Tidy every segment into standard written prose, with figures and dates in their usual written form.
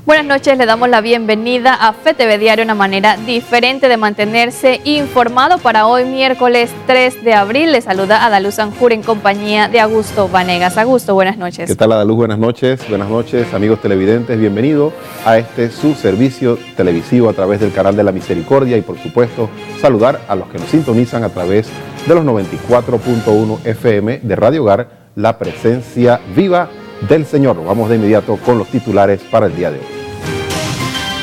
Buenas noches, le damos la bienvenida a FETV Diario, una manera diferente de mantenerse informado para hoy miércoles 3 de abril. Le saluda Adaluz Anjur en compañía de Augusto Vanegas. Augusto, buenas noches. ¿Qué tal, Adaluz? Buenas noches, amigos televidentes. Bienvenido a este su servicio televisivo a través del canal de la Misericordia y, por supuesto, saludar a los que nos sintonizan a través de los 94.1 FM de Radio Hogar, la presencia viva del Señor. Vamos de inmediato con los titulares para el día de hoy.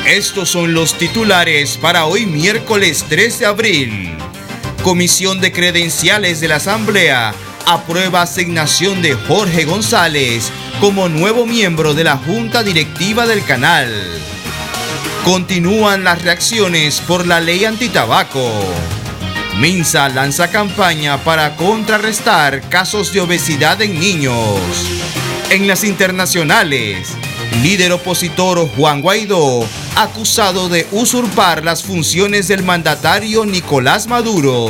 Estos son los titulares para hoy miércoles 3 de abril. Comisión de Credenciales de la Asamblea aprueba asignación de Jorge González como nuevo miembro de la Junta Directiva del canal. Continúan las reacciones por la ley antitabaco. Minsa lanza campaña para contrarrestar casos de obesidad en niños. En las internacionales, líder opositor Juan Guaidó, acusado de usurpar las funciones del mandatario Nicolás Maduro.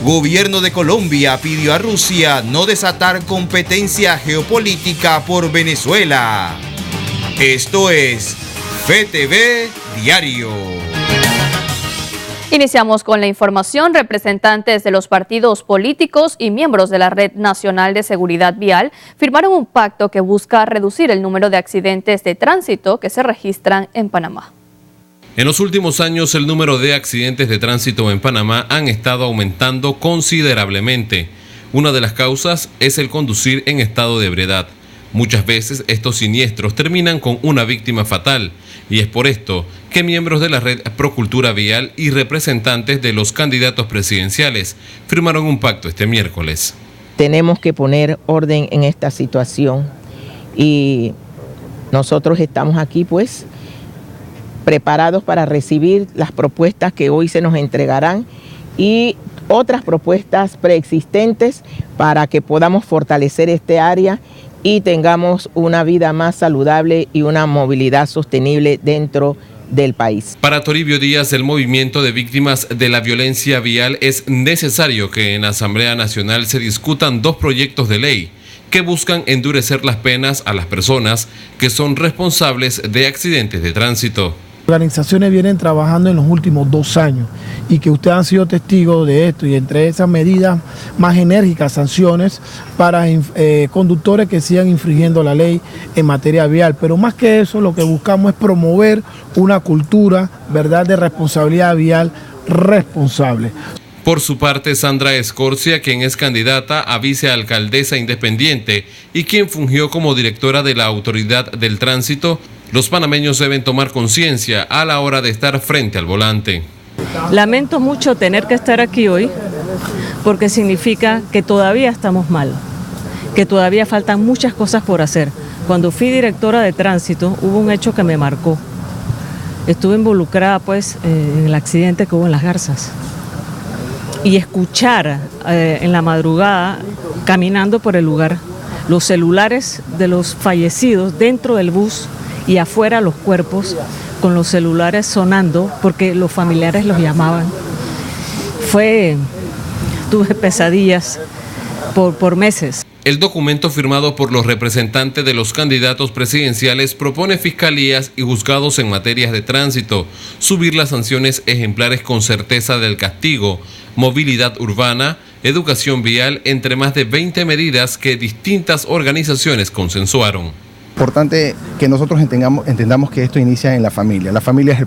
Gobierno de Colombia pidió a Rusia no desatar competencia geopolítica por Venezuela. Esto es FETV Diario. Iniciamos con la información. Representantes de los partidos políticos y miembros de la Red Nacional de Seguridad Vial firmaron un pacto que busca reducir el número de accidentes de tránsito que se registran en Panamá. En los últimos años, el número de accidentes de tránsito en Panamá han estado aumentando considerablemente. Una de las causas es el conducir en estado de ebriedad. Muchas veces estos siniestros terminan con una víctima fatal, y es por esto que miembros de la Red Procultura Vial y representantes de los candidatos presidenciales firmaron un pacto este miércoles. Tenemos que poner orden en esta situación y nosotros estamos aquí pues preparados para recibir las propuestas que hoy se nos entregarán y otras propuestas preexistentes para que podamos fortalecer este área y tengamos una vida más saludable y una movilidad sostenible dentro del país. Para Toribio Díaz, el movimiento de víctimas de la violencia vial, es necesario que en la Asamblea Nacional se discutan dos proyectos de ley que buscan endurecer las penas a las personas que son responsables de accidentes de tránsito. Organizaciones vienen trabajando en los últimos 2 años y que ustedes han sido testigos de esto, y entre esas medidas más enérgicas, sanciones para conductores que sigan infringiendo la ley en materia vial. Pero más que eso, lo que buscamos es promover una cultura, ¿verdad?, de responsabilidad vial responsable. Por su parte, Sandra Escorcia, quien es candidata a vicealcaldesa independiente y quien fungió como directora de la Autoridad del Tránsito, los panameños deben tomar conciencia a la hora de estar frente al volante. Lamento mucho tener que estar aquí hoy porque significa que todavía estamos mal, que todavía faltan muchas cosas por hacer. Cuando fui directora de tránsito hubo un hecho que me marcó. Estuve involucrada pues en el accidente que hubo en Las Garzas. Y escuchar en la madrugada, caminando por el lugar, los celulares de los fallecidos dentro del bus y afuera los cuerpos con los celulares sonando porque los familiares los llamaban. Tuve pesadillas por meses. El documento firmado por los representantes de los candidatos presidenciales propone fiscalías y juzgados en materias de tránsito, subir las sanciones ejemplares con certeza del castigo, movilidad urbana, educación vial, entre más de 20 medidas que distintas organizaciones consensuaron. Importante que nosotros entendamos que esto inicia en la familia. La familia es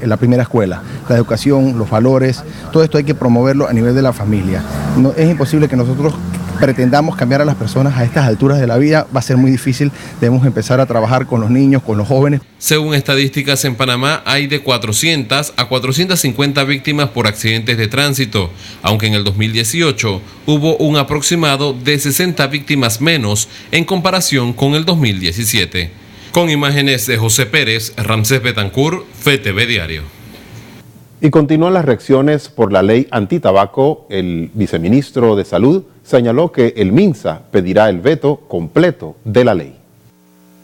la primera escuela. La educación, los valores, todo esto hay que promoverlo a nivel de la familia. No, es imposible que nosotros pretendamos cambiar a las personas a estas alturas de la vida. Va a ser muy difícil. Debemos empezar a trabajar con los niños, con los jóvenes. Según estadísticas, en Panamá hay de 400 a 450 víctimas por accidentes de tránsito, aunque en el 2018 hubo un aproximado de 60 víctimas menos en comparación con el 2017. Con imágenes de José Pérez, Ramsés Betancourt, FETV Diario. Y continúan las reacciones por la ley antitabaco. El viceministro de Salud señaló que el MINSA pedirá el veto completo de la ley.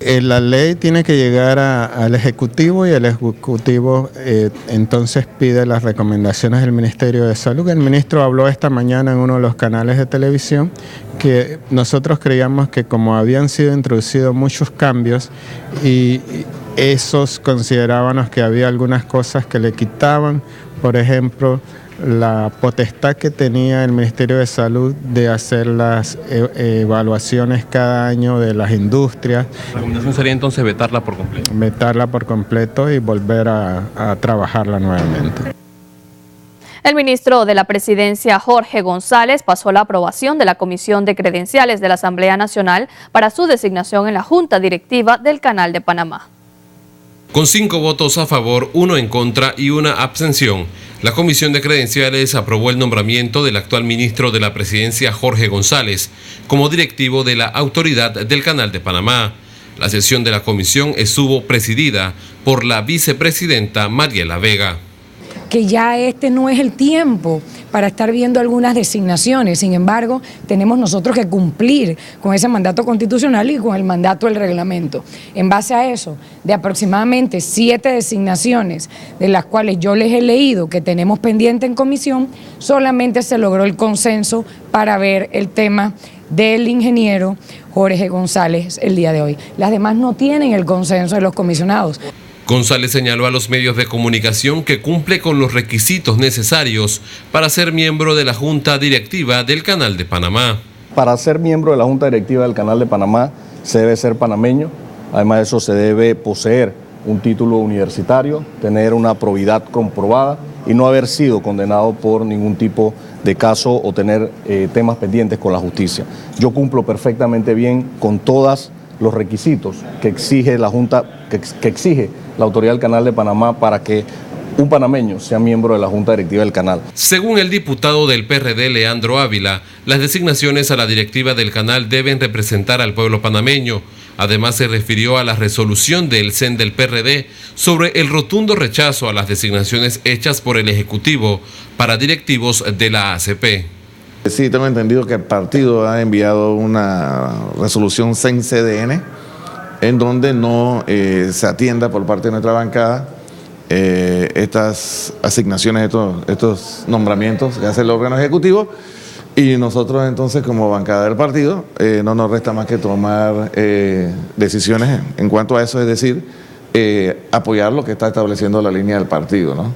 La ley tiene que llegar al Ejecutivo y el Ejecutivo entonces pide las recomendaciones del Ministerio de Salud. El ministro habló esta mañana en uno de los canales de televisión que nosotros creíamos que como habían sido introducidos muchos cambios y esos considerábamos que había algunas cosas que le quitaban, por ejemplo, la potestad que tenía el Ministerio de Salud de hacer las evaluaciones cada año de las industrias. La recomendación sería entonces vetarla por completo. Vetarla por completo y volver a trabajarla nuevamente. El ministro de la Presidencia, Jorge González, pasó la aprobación de la Comisión de Credenciales de la Asamblea Nacional para su designación en la Junta Directiva del Canal de Panamá. Con 5 votos a favor, 1 en contra y 1 abstención, la Comisión de Credenciales aprobó el nombramiento del actual ministro de la Presidencia, Jorge González, como directivo de la Autoridad del Canal de Panamá. La sesión de la comisión estuvo presidida por la vicepresidenta Mariela Vega. Que ya este no es el tiempo para estar viendo algunas designaciones. Sin embargo, tenemos nosotros que cumplir con ese mandato constitucional y con el mandato del reglamento. En base a eso, de aproximadamente 7 designaciones, de las cuales yo les he leído que tenemos pendiente en comisión, solamente se logró el consenso para ver el tema del ingeniero Jorge González el día de hoy. Las demás no tienen el consenso de los comisionados. González señaló a los medios de comunicación que cumple con los requisitos necesarios para ser miembro de la Junta Directiva del Canal de Panamá. Para ser miembro de la Junta Directiva del Canal de Panamá se debe ser panameño, además de eso se debe poseer un título universitario, tener una probidad comprobada y no haber sido condenado por ningún tipo de caso o tener temas pendientes con la justicia. Yo cumplo perfectamente bien con todos los requisitos que exige la Junta, que exige la Autoridad del Canal de Panamá para que un panameño sea miembro de la Junta Directiva del Canal. Según el diputado del PRD, Leandro Ávila, las designaciones a la directiva del canal deben representar al pueblo panameño. Además, se refirió a la resolución del CEN del PRD sobre el rotundo rechazo a las designaciones hechas por el Ejecutivo para directivos de la ACP. Sí, tengo entendido que el partido ha enviado una resolución CEN-CDN en donde no se atienda por parte de nuestra bancada estas asignaciones, estos nombramientos que hace el órgano ejecutivo, y nosotros entonces como bancada del partido no nos resta más que tomar decisiones en cuanto a eso, es decir, apoyar lo que está estableciendo la línea del partido, ¿no?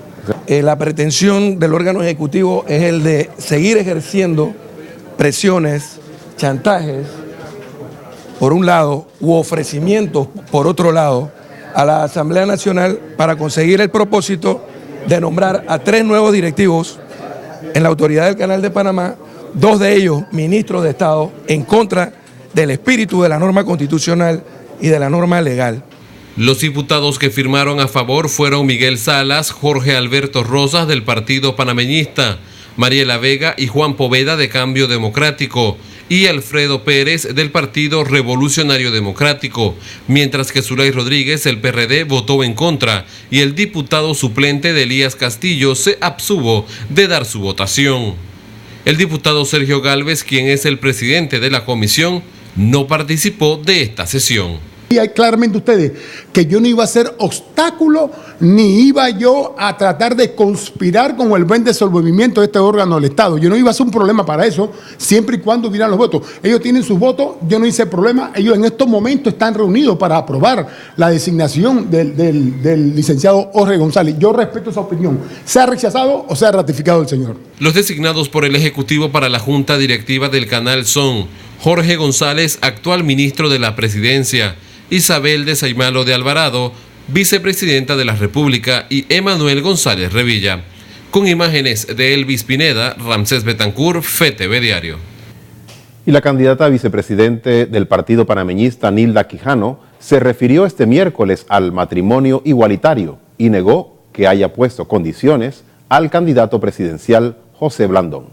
La pretensión del órgano ejecutivo es el de seguir ejerciendo presiones, chantajes, por un lado, u ofrecimientos, por otro lado, a la Asamblea Nacional para conseguir el propósito de nombrar a 3 nuevos directivos en la Autoridad del Canal de Panamá, 2 de ellos ministros de Estado, en contra del espíritu de la norma constitucional y de la norma legal. Los diputados que firmaron a favor fueron Miguel Salas, Jorge Alberto Rosas del Partido Panameñista, Mariela Vega y Juan Poveda de Cambio Democrático y Alfredo Pérez del Partido Revolucionario Democrático, mientras que Zulay Rodríguez del PRD votó en contra y el diputado suplente de Elías Castillo se abstuvo de dar su votación. El diputado Sergio Gálvez, quien es el presidente de la comisión, no participó de esta sesión. Hay claramente ustedes que yo no iba a ser obstáculo ni iba yo a tratar de conspirar con el buen desenvolvimiento de este órgano del Estado. Yo no iba a ser un problema para eso, siempre y cuando hubieran los votos. Ellos tienen sus votos, yo no hice problema. Ellos en estos momentos están reunidos para aprobar la designación del licenciado Jorge González. Yo respeto esa opinión, sea rechazado o sea ratificado el señor. Los designados por el Ejecutivo para la Junta Directiva del Canal son Jorge González, actual ministro de la Presidencia, Isabel de Saimalo de Alvarado, vicepresidenta de la República, y Emanuel González Revilla. Con imágenes de Elvis Pineda, Ramsés Betancourt, FETV Diario. Y la candidata a vicepresidente del Partido Panameñista, Nilda Quijano, se refirió este miércoles al matrimonio igualitario y negó que haya puesto condiciones al candidato presidencial José Blandón.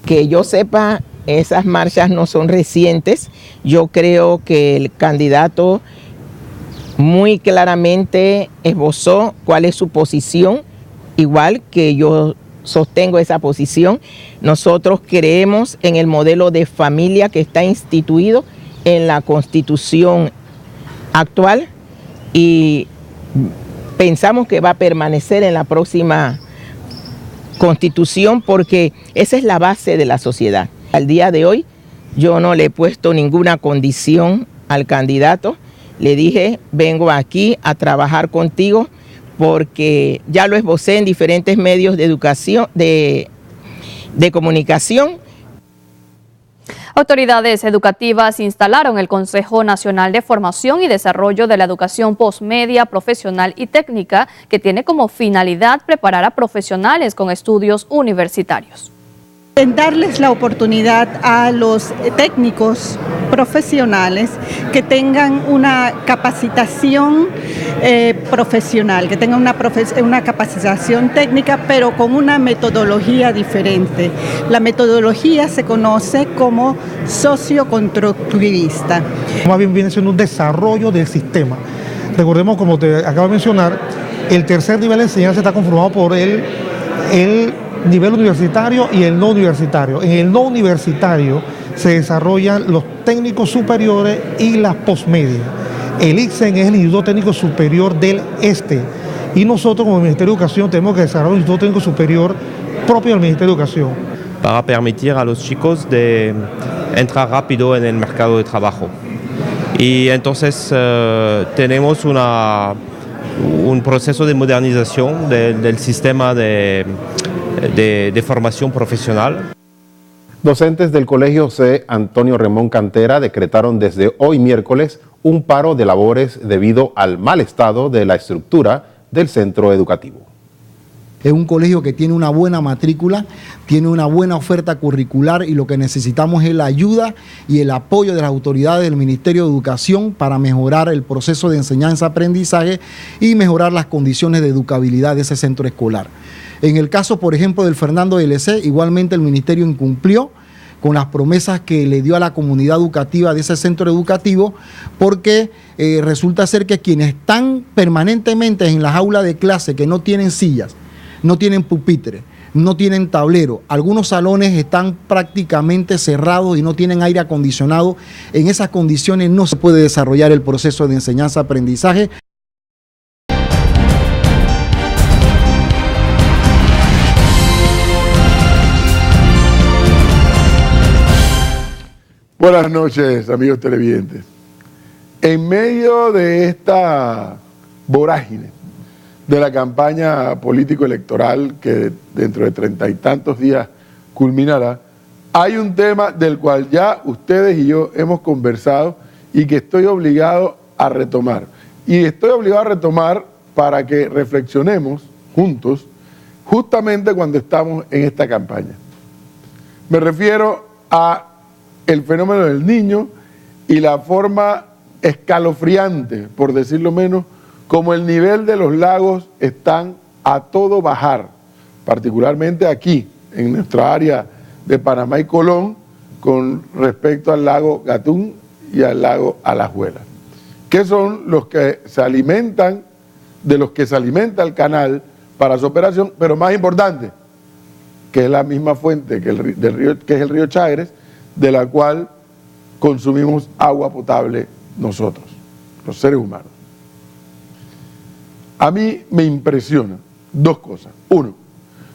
Que yo sepa, esas marchas no son recientes. Yo creo que el candidato muy claramente esbozó cuál es su posición, igual que yo sostengo esa posición. Nosotros creemos en el modelo de familia que está instituido en la Constitución actual y pensamos que va a permanecer en la próxima Constitución porque esa es la base de la sociedad. Al día de hoy yo no le he puesto ninguna condición al candidato Le dije, vengo aquí a trabajar contigo porque ya lo esbocé en diferentes medios de educación, de comunicación. Autoridades educativas instalaron el Consejo Nacional de Formación y Desarrollo de la Educación Postmedia, Profesional y Técnica, que tiene como finalidad preparar a profesionales con estudios universitarios. En darles la oportunidad a los técnicos profesionales que tengan una capacitación profesional, que tengan una capacitación técnica, pero con una metodología diferente. La metodología se conoce como socioconstructivista. Más bien viene siendo un desarrollo del sistema. Recordemos, como te acabo de mencionar, el tercer nivel de enseñanza está conformado por el nivel universitario y el no universitario. En el no universitario se desarrollan los técnicos superiores y las postmedias. El ICSEN es el Instituto Técnico Superior del Este y nosotros como Ministerio de Educación tenemos que desarrollar un Instituto Técnico Superior propio del Ministerio de Educación. Para permitir a los chicos de entrar rápido en el mercado de trabajo. Y entonces tenemos un proceso de modernización del sistema de formación profesional. Docentes del Colegio C. Antonio Remón Cantera decretaron desde hoy miércoles un paro de labores debido al mal estado de la estructura del centro educativo. Es un colegio que tiene una buena matrícula, tiene una buena oferta curricular y lo que necesitamos es la ayuda y el apoyo de las autoridades del Ministerio de Educación para mejorar el proceso de enseñanza-aprendizaje y mejorar las condiciones de educabilidad de ese centro escolar. En el caso, por ejemplo, del Fernando LC, igualmente el Ministerio incumplió con las promesas que le dio a la comunidad educativa de ese centro educativo, porque resulta ser que quienes están permanentemente en las aulas de clase, que no tienen sillas, no tienen pupitres, no tienen tablero, algunos salones están prácticamente cerrados y no tienen aire acondicionado, en esas condiciones no se puede desarrollar el proceso de enseñanza-aprendizaje. Buenas noches, amigos televidentes. En medio de esta vorágine de la campaña político-electoral que dentro de 30 y tantos días culminará, hay un tema del cual ya ustedes y yo hemos conversado y que estoy obligado a retomar. Y estoy obligado a retomar para que reflexionemos juntos, justamente cuando estamos en esta campaña. Me refiero a el fenómeno del niño y la forma escalofriante, por decirlo menos, como el nivel de los lagos están a todo bajar, particularmente aquí, en nuestra área de Panamá y Colón, con respecto al lago Gatún y al lago Alajuela, que son los que se alimentan, de los que se alimenta el canal para su operación, pero más importante, que es la misma fuente que es el río Chagres, de la cual consumimos agua potable nosotros, los seres humanos. A mí me impresiona dos cosas. Uno,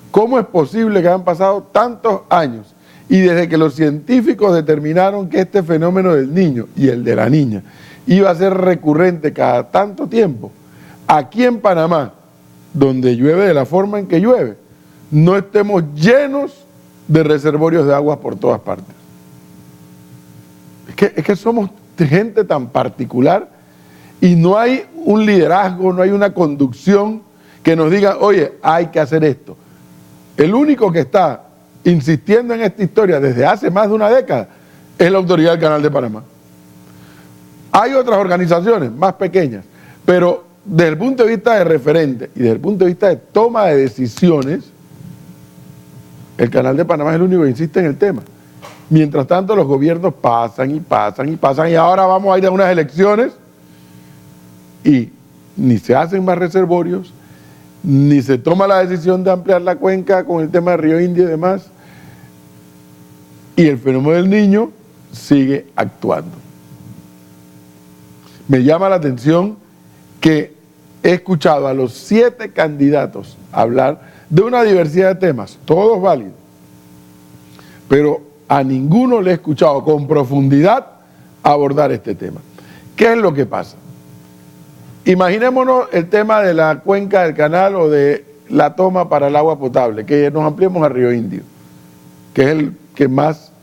¿cómo es posible que han pasado tantos años y desde que los científicos determinaron que este fenómeno del niño y el de la niña iba a ser recurrente cada tanto tiempo, aquí en Panamá, donde llueve de la forma en que llueve, no estemos llenos de reservorios de agua por todas partes? Es que somos gente tan particular y no hay un liderazgo, no hay una conducción que nos diga, oye, hay que hacer esto. El único que está insistiendo en esta historia desde hace más de una década es la Autoridad del Canal de Panamá. Hay otras organizaciones más pequeñas, pero desde el punto de vista de referente y desde el punto de vista de toma de decisiones, el Canal de Panamá es el único que insiste en el tema. Mientras tanto, los gobiernos pasan y pasan y pasan, y ahora vamos a ir a unas elecciones y ni se hacen más reservorios, ni se toma la decisión de ampliar la cuenca con el tema de Río India y demás, y el fenómeno del niño sigue actuando. Me llama la atención que he escuchado a los 7 candidatos hablar de una diversidad de temas, todos válidos, pero a ninguno le he escuchado con profundidad abordar este tema. ¿Qué es lo que pasa? Imaginémonos el tema de la cuenca del canal o de la toma para el agua potable, que nos ampliemos a Río Indio, que es el que más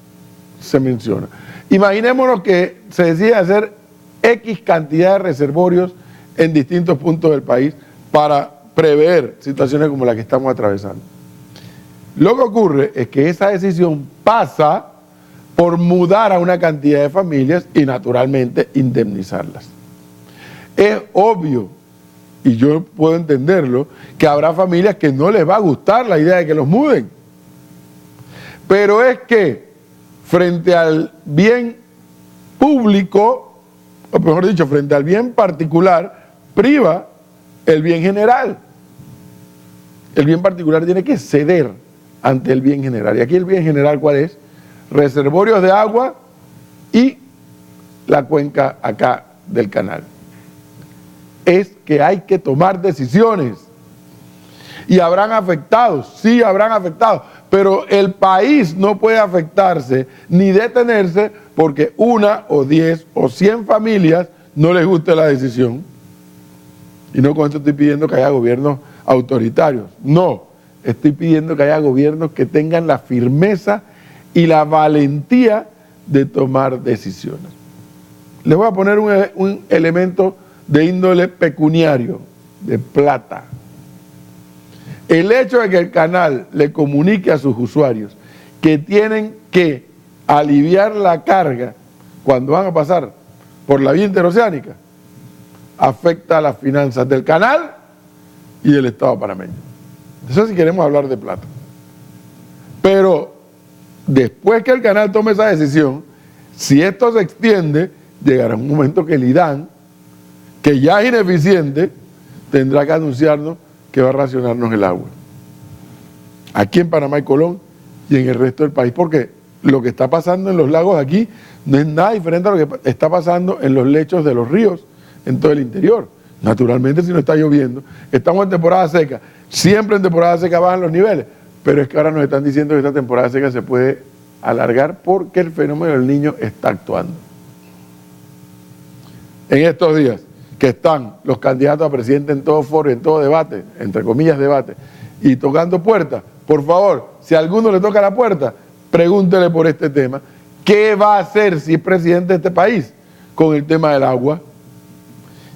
se menciona. Imaginémonos que se decide hacer X cantidad de reservorios en distintos puntos del país para prever situaciones como la que estamos atravesando. Lo que ocurre es que esa decisión pasa por mudar a una cantidad de familias y naturalmente indemnizarlas. Es obvio, y yo puedo entenderlo, que habrá familias que no les va a gustar la idea de que los muden. Pero es que frente al bien público, o mejor dicho, frente al bien particular, priva el bien general. El bien particular tiene que ceder ante el bien general. Y aquí el bien general, ¿cuál es? Reservorios de agua y la cuenca acá del canal. Es que hay que tomar decisiones. Y habrán afectados, sí habrán afectados, pero el país no puede afectarse ni detenerse porque 1 o 10 o 100 familias no les guste la decisión. Y no con esto estoy pidiendo que haya gobiernos autoritarios, no, estoy pidiendo que haya gobiernos que tengan la firmeza y la valentía de tomar decisiones. Les voy a poner un elemento de índole pecuniario, de plata. El hecho de que el canal le comunique a sus usuarios que tienen que aliviar la carga cuando van a pasar por la vía interoceánica afecta a las finanzas del canal y del Estado panameño. Eso sí queremos hablar de plata. Pero después que el canal tome esa decisión, si esto se extiende, llegará un momento que el IDAN, que ya es ineficiente, tendrá que anunciarnos que va a racionarnos el agua. Aquí en Panamá y Colón y en el resto del país, porque lo que está pasando en los lagos aquí no es nada diferente a lo que está pasando en los lechos de los ríos en todo el interior. Naturalmente, si no está lloviendo, estamos en temporada seca, siempre en temporada seca bajan los niveles, pero es que ahora nos están diciendo que esta temporada seca se puede alargar porque el fenómeno del Niño está actuando. En estos días que están los candidatos a presidente en todo foro, en todo debate, entre comillas debate, y tocando puertas, por favor, si a alguno le toca la puerta, pregúntele por este tema, ¿qué va a hacer si es presidente de este país con el tema del agua?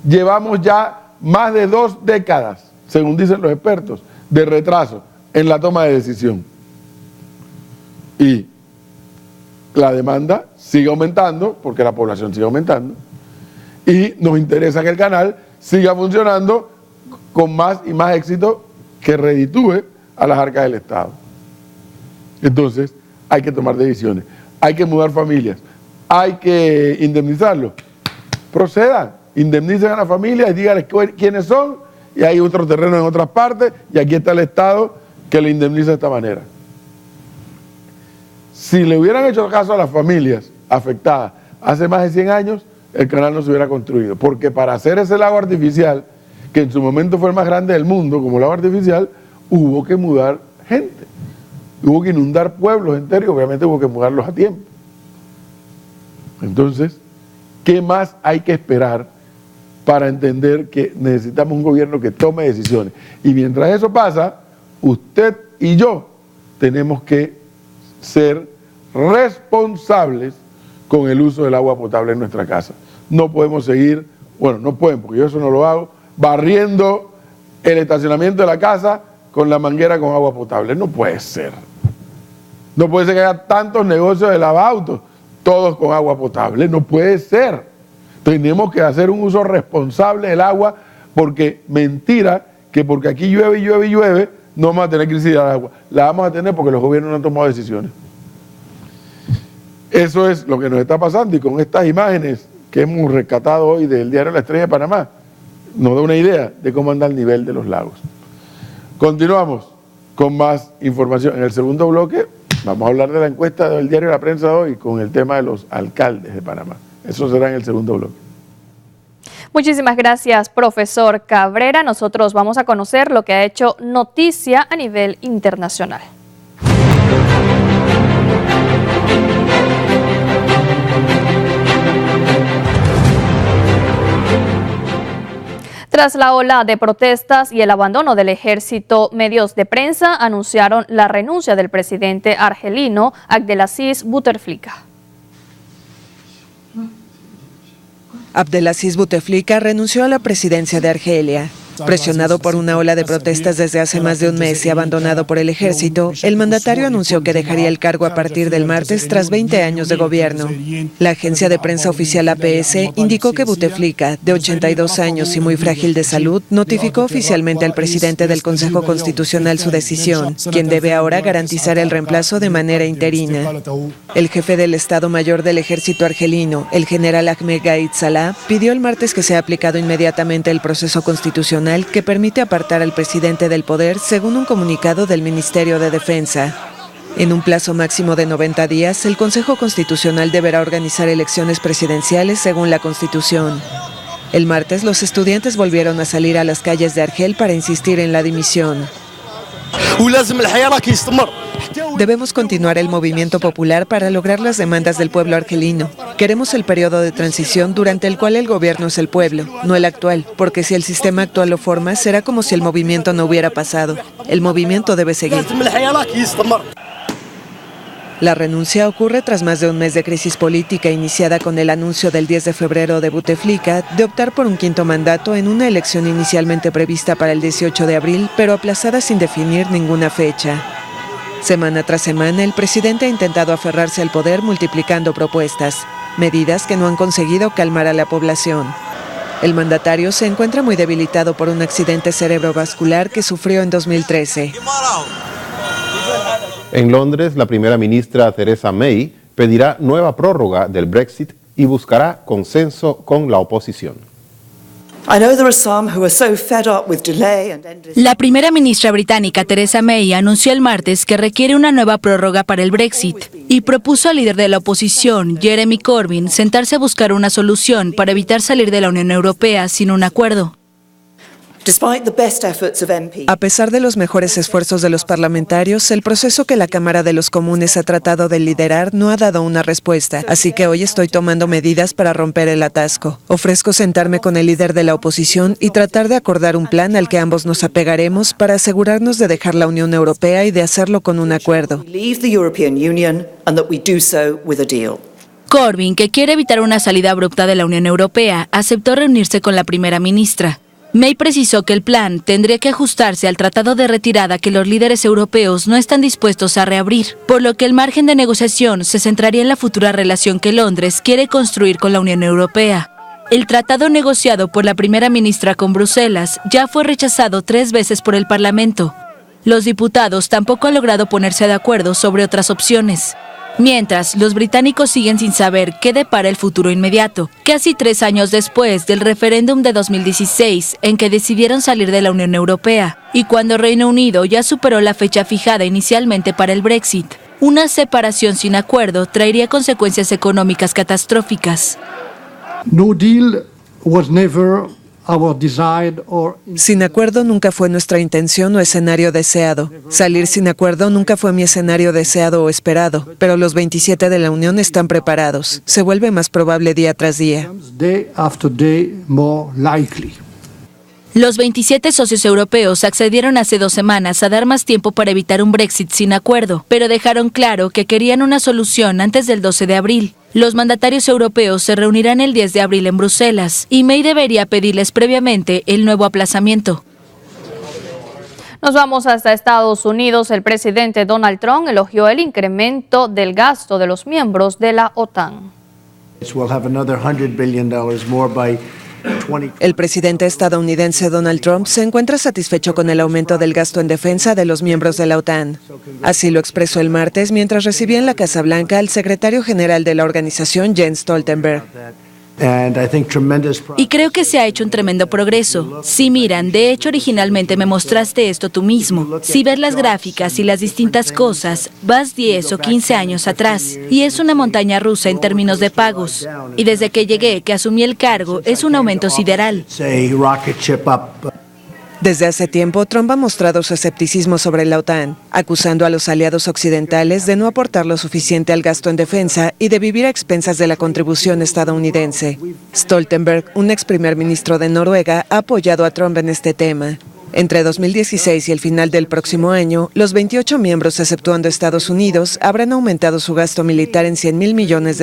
Llevamos ya más de 2 décadas, según dicen los expertos, de retraso en la toma de decisión. Y la demanda sigue aumentando, porque la población sigue aumentando, y nos interesa que el canal siga funcionando con más y más éxito que reditúe a las arcas del Estado. Entonces, hay que tomar decisiones, hay que mudar familias, hay que indemnizarlos. Procedan, indemnicen a la familia y díganles quiénes son, y hay otro terreno en otras partes, y aquí está el Estado que le indemniza de esta manera. Si le hubieran hecho caso a las familias afectadas hace más de 100 años, el canal no se hubiera construido, porque para hacer ese lago artificial, que en su momento fue el más grande del mundo como lago artificial, hubo que mudar gente, hubo que inundar pueblos enteros, obviamente hubo que mudarlos a tiempo. Entonces, ¿qué más hay que esperar para entender que necesitamos un gobierno que tome decisiones? Y mientras eso pasa, usted y yo tenemos que ser responsables con el uso del agua potable en nuestra casa. No podemos seguir, bueno, no pueden, porque yo eso no lo hago, barriendo el estacionamiento de la casa con la manguera con agua potable. No puede ser. No puede ser que haya tantos negocios de lavautos, todos con agua potable. No puede ser. Tenemos que hacer un uso responsable del agua, porque mentira que porque aquí llueve y llueve y llueve, no vamos a tener crisis de agua. La vamos a tener porque los gobiernos no han tomado decisiones. Eso es lo que nos está pasando, y con estas imágenes que hemos rescatado hoy del diario La Estrella de Panamá, nos da una idea de cómo anda el nivel de los lagos. Continuamos con más información. En el segundo bloque vamos a hablar de la encuesta del diario La Prensa de hoy con el tema de los alcaldes de Panamá. Eso será en el segundo bloque. Muchísimas gracias, profesor Cabrera. Nosotros vamos a conocer lo que ha hecho noticia a nivel internacional. Tras la ola de protestas y el abandono del ejército, medios de prensa anunciaron la renuncia del presidente argelino Abdelaziz Bouteflika. Abdelaziz Bouteflika renunció a la presidencia de Argelia. Presionado por una ola de protestas desde hace más de un mes y abandonado por el ejército, el mandatario anunció que dejaría el cargo a partir del martes tras 20 años de gobierno. La agencia de prensa oficial APS indicó que Bouteflika, de 82 años y muy frágil de salud, notificó oficialmente al presidente del Consejo Constitucional su decisión, quien debe ahora garantizar el reemplazo de manera interina. El jefe del Estado Mayor del Ejército argelino, el general Ahmed Gaid Salah, pidió el martes que sea aplicado inmediatamente el proceso constitucional que permite apartar al presidente del poder, según un comunicado del Ministerio de Defensa. En un plazo máximo de 90 días, el Consejo Constitucional deberá organizar elecciones presidenciales según la Constitución. El martes, los estudiantes volvieron a salir a las calles de Argel para insistir en la dimisión. Debemos continuar el movimiento popular para lograr las demandas del pueblo argelino. Queremos el periodo de transición durante el cual el gobierno es el pueblo, no el actual, porque si el sistema actual lo forma, será como si el movimiento no hubiera pasado. El movimiento debe seguir. La renuncia ocurre tras más de un mes de crisis política iniciada con el anuncio del 10 de febrero de Bouteflika de optar por un quinto mandato en una elección inicialmente prevista para el 18 de abril, pero aplazada sin definir ninguna fecha. Semana tras semana, el presidente ha intentado aferrarse al poder multiplicando propuestas, medidas que no han conseguido calmar a la población. El mandatario se encuentra muy debilitado por un accidente cerebrovascular que sufrió en 2013. En Londres, la primera ministra Theresa May pedirá nueva prórroga del Brexit y buscará consenso con la oposición. La primera ministra británica Theresa May anunció el martes que requiere una nueva prórroga para el Brexit y propuso al líder de la oposición, Jeremy Corbyn, sentarse a buscar una solución para evitar salir de la Unión Europea sin un acuerdo. A pesar de los mejores esfuerzos de los parlamentarios, el proceso que la Cámara de los Comunes ha tratado de liderar no ha dado una respuesta, así que hoy estoy tomando medidas para romper el atasco. Ofrezco sentarme con el líder de la oposición y tratar de acordar un plan al que ambos nos apegaremos para asegurarnos de dejar la Unión Europea y de hacerlo con un acuerdo. Corbyn, que quiere evitar una salida abrupta de la Unión Europea, aceptó reunirse con la primera ministra. May precisó que el plan tendría que ajustarse al tratado de retirada que los líderes europeos no están dispuestos a reabrir, por lo que el margen de negociación se centraría en la futura relación que Londres quiere construir con la Unión Europea. El tratado negociado por la primera ministra con Bruselas ya fue rechazado 3 veces por el Parlamento. Los diputados tampoco han logrado ponerse de acuerdo sobre otras opciones. Mientras, los británicos siguen sin saber qué depara el futuro inmediato, casi 3 años después del referéndum de 2016 en que decidieron salir de la Unión Europea, y cuando Reino Unido ya superó la fecha fijada inicialmente para el Brexit. Una separación sin acuerdo traería consecuencias económicas catastróficas. No deal was never our desired or... Sin acuerdo nunca fue nuestra intención o escenario deseado. Salir sin acuerdo nunca fue mi escenario deseado o esperado, pero los 27 de la Unión están preparados. Se vuelve más probable día tras día. Day after day more likely. Los 27 socios europeos accedieron hace 2 semanas a dar más tiempo para evitar un Brexit sin acuerdo, pero dejaron claro que querían una solución antes del 12 de abril. Los mandatarios europeos se reunirán el 10 de abril en Bruselas y May debería pedirles previamente el nuevo aplazamiento. Nos vamos hasta Estados Unidos. El presidente Donald Trump elogió el incremento del gasto de los miembros de la OTAN. El presidente estadounidense Donald Trump se encuentra satisfecho con el aumento del gasto en defensa de los miembros de la OTAN. Así lo expresó el martes mientras recibía en la Casa Blanca al secretario general de la organización, Jens Stoltenberg. Y creo que se ha hecho un tremendo progreso. Si miran, de hecho originalmente me mostraste esto tú mismo. Si ves las gráficas y las distintas cosas, vas 10 o 15 años atrás. Y es una montaña rusa en términos de pagos. Y desde que llegué, que asumí el cargo, es un aumento sideral. Desde hace tiempo, Trump ha mostrado su escepticismo sobre la OTAN, acusando a los aliados occidentales de no aportar lo suficiente al gasto en defensa y de vivir a expensas de la contribución estadounidense. Stoltenberg, un ex primer ministro de Noruega, ha apoyado a Trump en este tema. Entre 2016 y el final del próximo año, los 28 miembros, exceptuando Estados Unidos, habrán aumentado su gasto militar en $100.000 millones.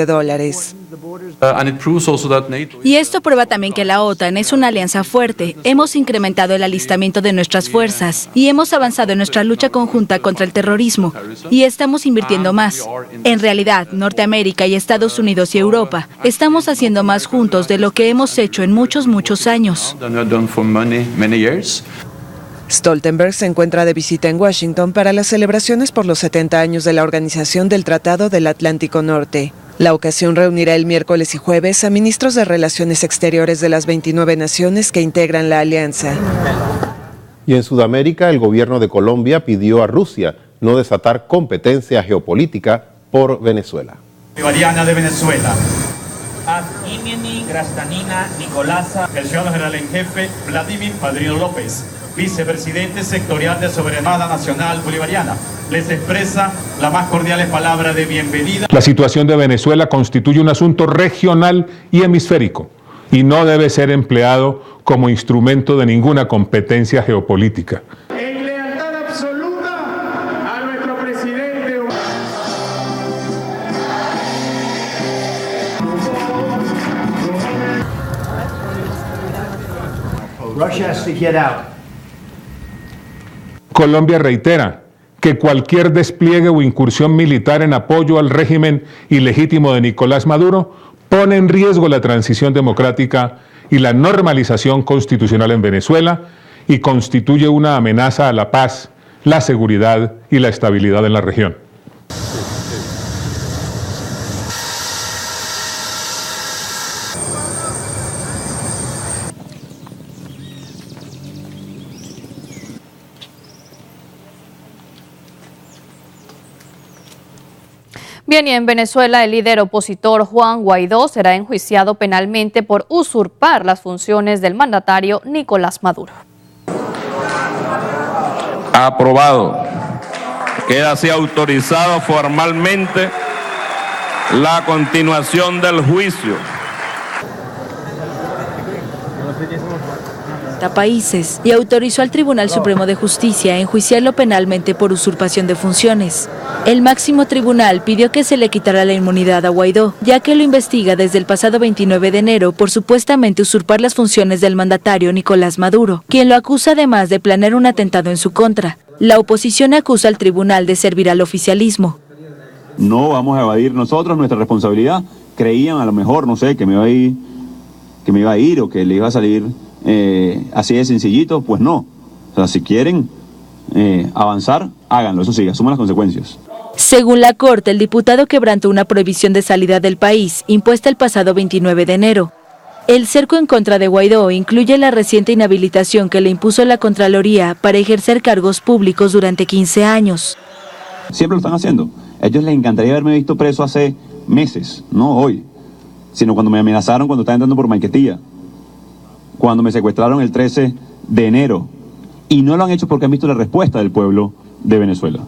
Y esto prueba también que la OTAN es una alianza fuerte. Hemos incrementado el alistamiento de nuestras fuerzas y hemos avanzado en nuestra lucha conjunta contra el terrorismo y estamos invirtiendo más. En realidad, Norteamérica y Estados Unidos y Europa estamos haciendo más juntos de lo que hemos hecho en muchos años. Stoltenberg se encuentra de visita en Washington para las celebraciones por los 70 años de la Organización del Tratado del Atlántico Norte. La ocasión reunirá el miércoles y jueves a ministros de Relaciones Exteriores de las 29 naciones que integran la alianza. Y en Sudamérica, el gobierno de Colombia pidió a Rusia no desatar competencia geopolítica por Venezuela. Bolivariana de Venezuela. Ad imieni Grastanina Nicolasa, el ciudadano general en jefe Vladimir Padrino López, vicepresidente sectorial de Soberanía Nacional Bolivariana, les expresa las más cordiales palabras de bienvenida. La situación de Venezuela constituye un asunto regional y hemisférico y no debe ser empleado como instrumento de ninguna competencia geopolítica. En lealtad absoluta a nuestro presidente. Russia has to get out. Colombia reitera que cualquier despliegue o incursión militar en apoyo al régimen ilegítimo de Nicolás Maduro pone en riesgo la transición democrática y la normalización constitucional en Venezuela y constituye una amenaza a la paz, la seguridad y la estabilidad en la región. Bien, y en Venezuela el líder opositor Juan Guaidó será enjuiciado penalmente por usurpar las funciones del mandatario Nicolás Maduro. Aprobado. Queda así autorizado formalmente la continuación del juicio. Países y autorizó al Tribunal Supremo de Justicia a enjuiciarlo penalmente por usurpación de funciones. El máximo tribunal pidió que se le quitara la inmunidad a Guaidó, ya que lo investiga desde el pasado 29 de enero por supuestamente usurpar las funciones del mandatario Nicolás Maduro, quien lo acusa además de planear un atentado en su contra. La oposición acusa al tribunal de servir al oficialismo. No vamos a evadir nosotros nuestra responsabilidad. Creían a lo mejor, no sé, que me iba a ir o que le iba a salir así de sencillito, pues no. O sea, si quieren avanzar, háganlo, eso sí, asuman las consecuencias. Según la Corte, el diputado quebrantó una prohibición de salida del país, impuesta el pasado 29 de enero. El cerco en contra de Guaidó incluye la reciente inhabilitación que le impuso la Contraloría para ejercer cargos públicos durante 15 años. Siempre lo están haciendo. A ellos les encantaría haberme visto preso hace meses, no hoy, sino cuando me amenazaron cuando estaba entrando por Maiquetía, cuando me secuestraron el 13 de enero, y no lo han hecho porque han visto la respuesta del pueblo de Venezuela.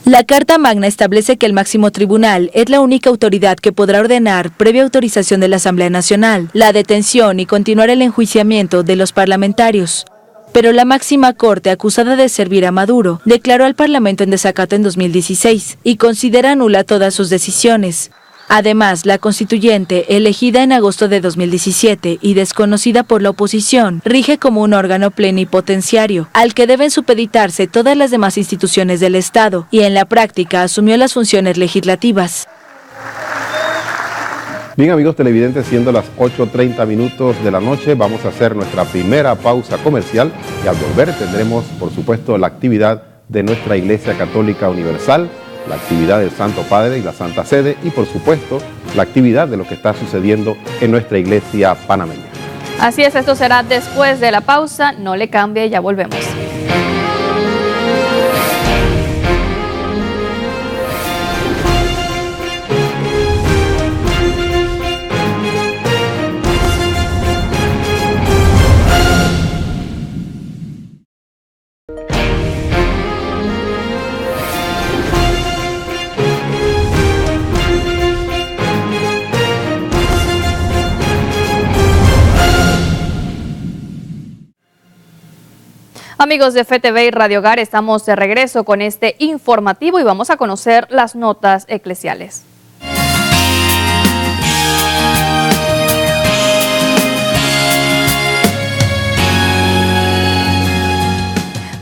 La Carta Magna establece que el máximo tribunal es la única autoridad que podrá ordenar, previa autorización de la Asamblea Nacional, la detención y continuar el enjuiciamiento de los parlamentarios. Pero la máxima corte, acusada de servir a Maduro, declaró al Parlamento en desacato en 2016 y considera nula todas sus decisiones. Además, la constituyente, elegida en agosto de 2017 y desconocida por la oposición, rige como un órgano plenipotenciario, al que deben supeditarse todas las demás instituciones del Estado, y en la práctica asumió las funciones legislativas. Bien, amigos televidentes, siendo las 8:30 minutos de la noche, vamos a hacer nuestra primera pausa comercial y al volver tendremos, por supuesto, la actividad de nuestra Iglesia Católica Universal, la actividad del Santo Padre y la Santa Sede y, por supuesto, la actividad de lo que está sucediendo en nuestra iglesia panameña. Así es, esto será después de la pausa. No le cambie, ya volvemos. Amigos de FTV y Radio Hogar, estamos de regreso con este informativo y vamos a conocer las notas eclesiales.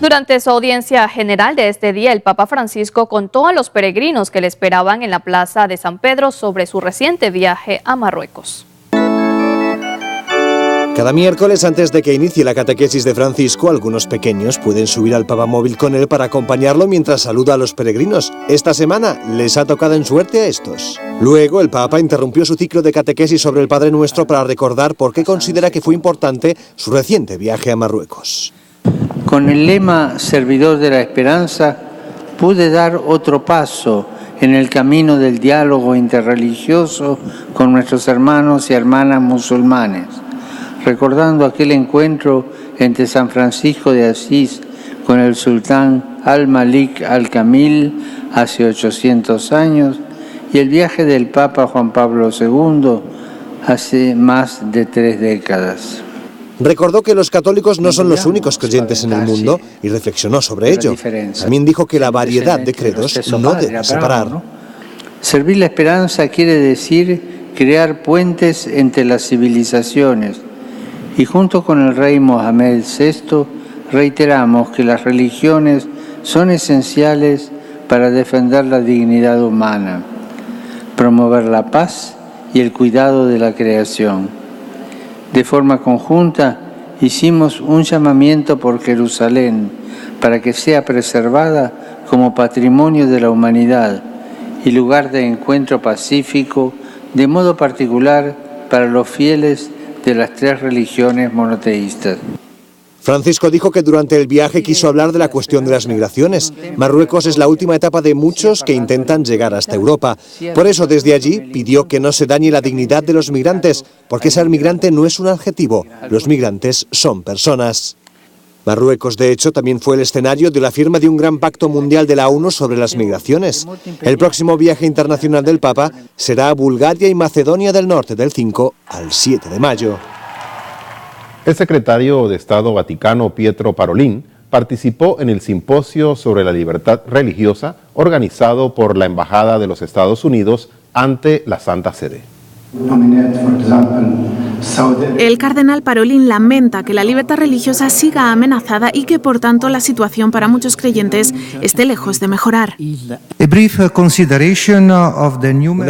Durante su audiencia general de este día, el Papa Francisco contó a los peregrinos que le esperaban en la Plaza de San Pedro sobre su reciente viaje a Marruecos. Cada miércoles, antes de que inicie la catequesis de Francisco, algunos pequeños pueden subir al Papa móvil con él para acompañarlo mientras saluda a los peregrinos. Esta semana les ha tocado en suerte a estos. Luego, el Papa interrumpió su ciclo de catequesis sobre el Padre Nuestro para recordar por qué considera que fue importante su reciente viaje a Marruecos. Con el lema Servidor de la Esperanza, pude dar otro paso en el camino del diálogo interreligioso con nuestros hermanos y hermanas musulmanes, recordando aquel encuentro entre San Francisco de Asís con el sultán Al-Malik Al-Kamil hace 800 años y el viaje del Papa Juan Pablo II hace más de 3 décadas. Recordó que los católicos no son los únicos creyentes en el mundo y reflexionó sobre ello. También dijo que la variedad de credos no debe separar. Servir la esperanza quiere decir crear puentes entre las civilizaciones y junto con el rey Mohamed VI reiteramos que las religiones son esenciales para defender la dignidad humana, promover la paz y el cuidado de la creación. De forma conjunta, hicimos un llamamiento por Jerusalén para que sea preservada como patrimonio de la humanidad y lugar de encuentro pacífico, de modo particular para los fieles de las 3 religiones monoteístas. Francisco dijo que durante el viaje quiso hablar de la cuestión de las migraciones. Marruecos es la última etapa de muchos que intentan llegar hasta Europa. Por eso, desde allí, pidió que no se dañe la dignidad de los migrantes, porque ser migrante no es un adjetivo, los migrantes son personas. Marruecos, de hecho, también fue el escenario de la firma de un gran pacto mundial de la ONU sobre las migraciones. El próximo viaje internacional del Papa será a Bulgaria y Macedonia del Norte del 5 al 7 de mayo. El secretario de Estado Vaticano, Pietro Parolin, participó en el simposio sobre la libertad religiosa organizado por la Embajada de los Estados Unidos ante la Santa Sede. El cardenal Parolin lamenta que la libertad religiosa siga amenazada y que, por tanto, la situación para muchos creyentes esté lejos de mejorar. Una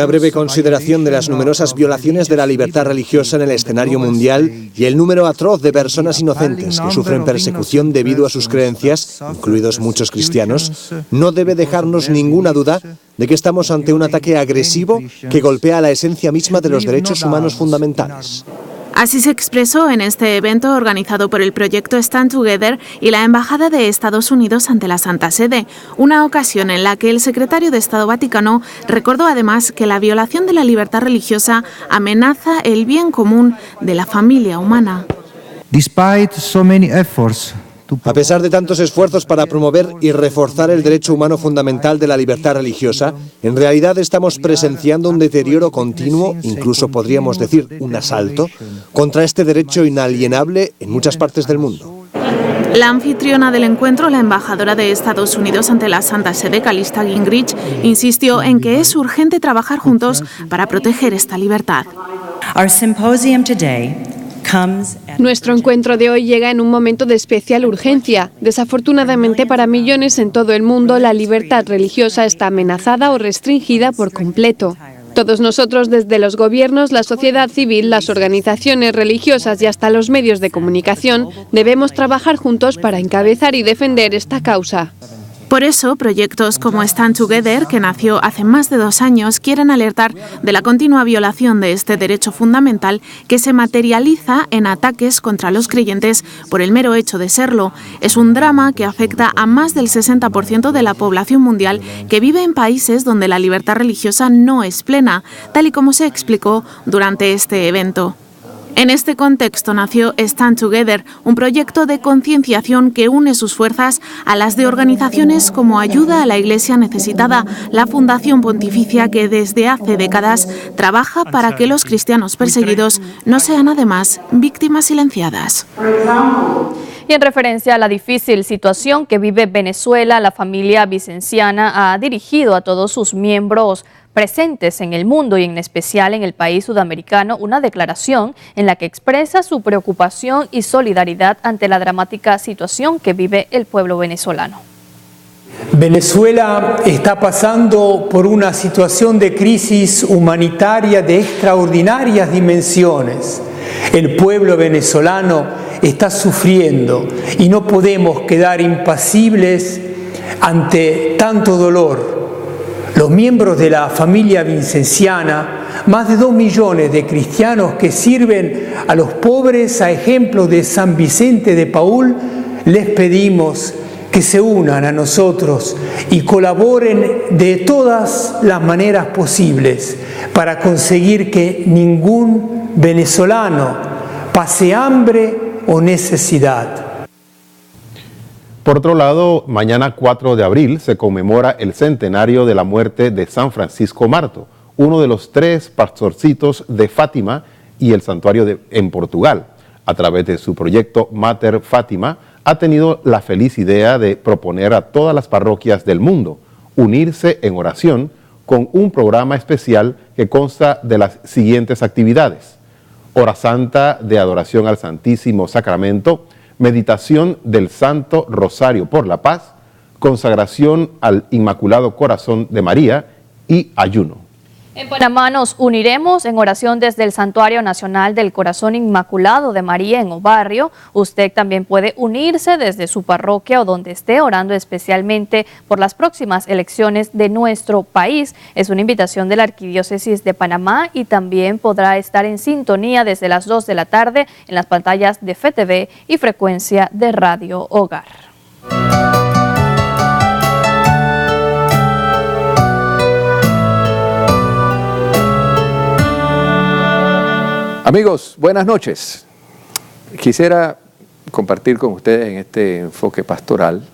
breve consideración de las numerosas violaciones de la libertad religiosa en el escenario mundial y el número atroz de personas inocentes que sufren persecución debido a sus creencias, incluidos muchos cristianos, no debe dejarnos ninguna duda de que estamos ante un ataque agresivo que golpea la esencia misma de los derechos humanos fundamentales. Así se expresó en este evento organizado por el proyecto Stand Together y la Embajada de Estados Unidos ante la Santa Sede, una ocasión en la que el secretario de Estado Vaticano recordó además que la violación de la libertad religiosa amenaza el bien común de la familia humana. A pesar de tantos esfuerzos para promover y reforzar el derecho humano fundamental de la libertad religiosa, en realidad estamos presenciando un deterioro continuo, incluso podríamos decir un asalto, contra este derecho inalienable en muchas partes del mundo. La anfitriona del encuentro, la embajadora de Estados Unidos ante la Santa Sede, Callista Gingrich, insistió en que es urgente trabajar juntos para proteger esta libertad. Nuestro encuentro de hoy llega en un momento de especial urgencia. Desafortunadamente para millones en todo el mundo, la libertad religiosa está amenazada o restringida por completo. Todos nosotros, desde los gobiernos, la sociedad civil, las organizaciones religiosas y hasta los medios de comunicación, debemos trabajar juntos para encabezar y defender esta causa. Por eso, proyectos como Stand Together, que nació hace más de 2 años, quieren alertar de la continua violación de este derecho fundamental que se materializa en ataques contra los creyentes por el mero hecho de serlo. Es un drama que afecta a más del 60% de la población mundial que vive en países donde la libertad religiosa no es plena, tal y como se explicó durante este evento. En este contexto nació Stand Together, un proyecto de concienciación que une sus fuerzas a las de organizaciones como Ayuda a la Iglesia Necesitada, la Fundación Pontificia que desde hace décadas trabaja para que los cristianos perseguidos no sean además víctimas silenciadas. Y en referencia a la difícil situación que vive Venezuela, la familia vicenciana ha dirigido a todos sus miembros presentes en el mundo y en especial en el país sudamericano una declaración en la que expresa su preocupación y solidaridad ante la dramática situación que vive el pueblo venezolano. Venezuela está pasando por una situación de crisis humanitaria de extraordinarias dimensiones. El pueblo venezolano está sufriendo y no podemos quedar impasibles ante tanto dolor. Los miembros de la familia vicenciana, más de 2 millones de cristianos que sirven a los pobres a ejemplo de San Vicente de Paúl, les pedimos que se unan a nosotros y colaboren de todas las maneras posibles para conseguir que ningún venezolano pase hambre o necesidad. Por otro lado, mañana 4 de abril se conmemora el centenario de la muerte de San Francisco Marto, uno de los 3 pastorcitos de Fátima y el santuario en Portugal. A través de su proyecto Mater Fátima, ha tenido la feliz idea de proponer a todas las parroquias del mundo unirse en oración con un programa especial que consta de las siguientes actividades: hora santa de adoración al Santísimo Sacramento, meditación del Santo Rosario por la Paz, consagración al Inmaculado Corazón de María y ayuno. En Panamá nos uniremos en oración desde el Santuario Nacional del Corazón Inmaculado de María en Obarrio. Usted también puede unirse desde su parroquia o donde esté orando especialmente por las próximas elecciones de nuestro país. Es una invitación de la Arquidiócesis de Panamá y también podrá estar en sintonía desde las 2 de la tarde en las pantallas de FETV y frecuencia de Radio Hogar. Amigos, buenas noches. Quisiera compartir con ustedes en este enfoque pastoral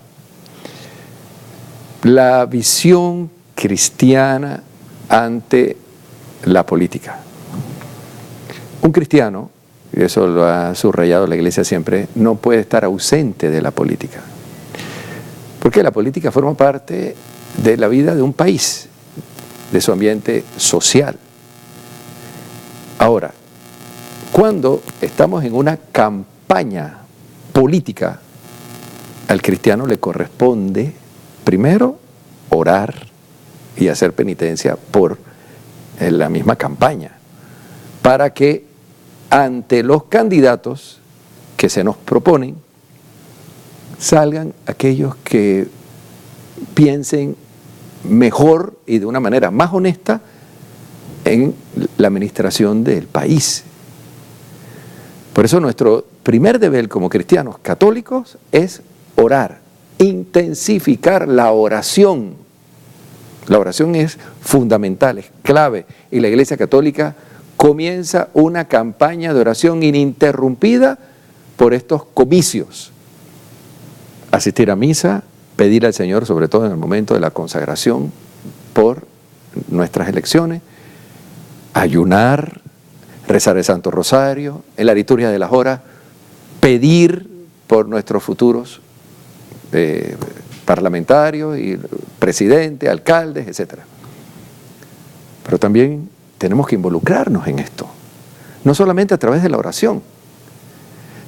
la visión cristiana ante la política. Un cristiano, y eso lo ha subrayado la Iglesia siempre, no puede estar ausente de la política. Porque la política forma parte de la vida de un país, de su ambiente social. Ahora, cuando estamos en una campaña política, al cristiano le corresponde primero orar y hacer penitencia por la misma campaña, para que ante los candidatos que se nos proponen salgan aquellos que piensen mejor y de una manera más honesta en la administración del país. Por eso nuestro primer deber como cristianos católicos es orar, intensificar la oración. La oración es fundamental, es clave, y la Iglesia Católica comienza una campaña de oración ininterrumpida por estos comicios. Asistir a misa, pedir al Señor, sobre todo en el momento de la consagración por nuestras elecciones, ayunar, rezar el Santo Rosario, en la liturgia de las horas, pedir por nuestros futuros parlamentarios y presidentes, alcaldes, etc. Pero también tenemos que involucrarnos en esto, no solamente a través de la oración.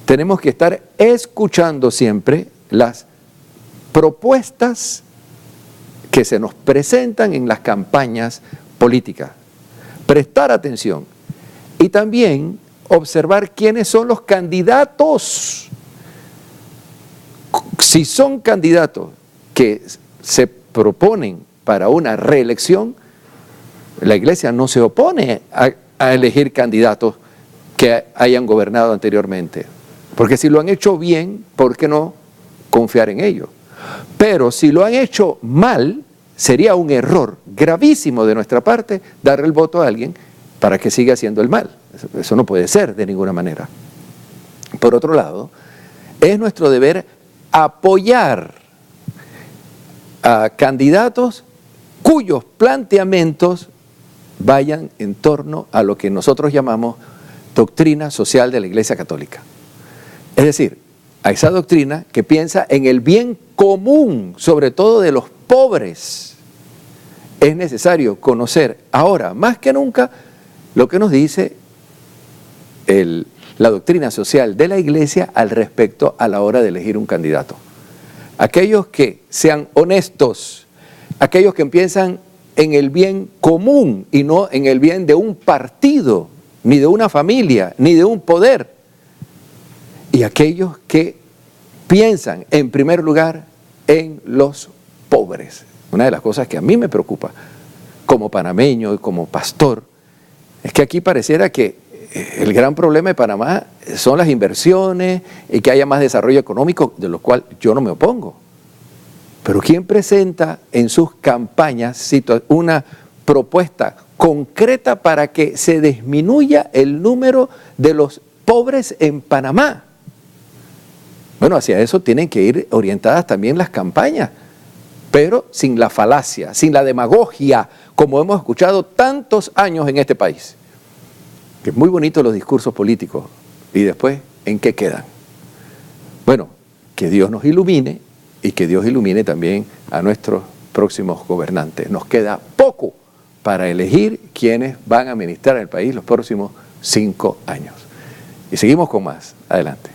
Tenemos que estar escuchando siempre las propuestas que se nos presentan en las campañas políticas, prestar atención y también observar quiénes son los candidatos. Si son candidatos que se proponen para una reelección, la Iglesia no se opone a elegir candidatos que hayan gobernado anteriormente. Porque si lo han hecho bien, ¿por qué no confiar en ellos? Pero si lo han hecho mal, sería un error gravísimo de nuestra parte darle el voto a alguien para que siga haciendo el mal. Eso no puede ser de ninguna manera. Por otro lado, es nuestro deber apoyar a candidatos cuyos planteamientos vayan en torno a lo que nosotros llamamos doctrina social de la Iglesia Católica. Es decir, a esa doctrina que piensa en el bien común, sobre todo de los pobres. Es necesario conocer ahora, más que nunca, lo que nos dice la doctrina social de la Iglesia al respecto a la hora de elegir un candidato. Aquellos que sean honestos, aquellos que piensan en el bien común y no en el bien de un partido, ni de una familia, ni de un poder. Y aquellos que piensan en primer lugar en los pobres. Una de las cosas que a mí me preocupa como panameño y como pastor es que aquí pareciera que el gran problema de Panamá son las inversiones y que haya más desarrollo económico, de lo cual yo no me opongo. Pero ¿quién presenta en sus campañas una propuesta concreta para que se disminuya el número de los pobres en Panamá? Bueno, hacia eso tienen que ir orientadas también las campañas, pero sin la falacia, sin la demagogia, como hemos escuchado tantos años en este país. Que es muy bonito los discursos políticos, y después, ¿en qué quedan? Bueno, que Dios nos ilumine y que Dios ilumine también a nuestros próximos gobernantes. Nos queda poco para elegir quienes van a administrar el país los próximos 5 años. Y seguimos con más. Adelante.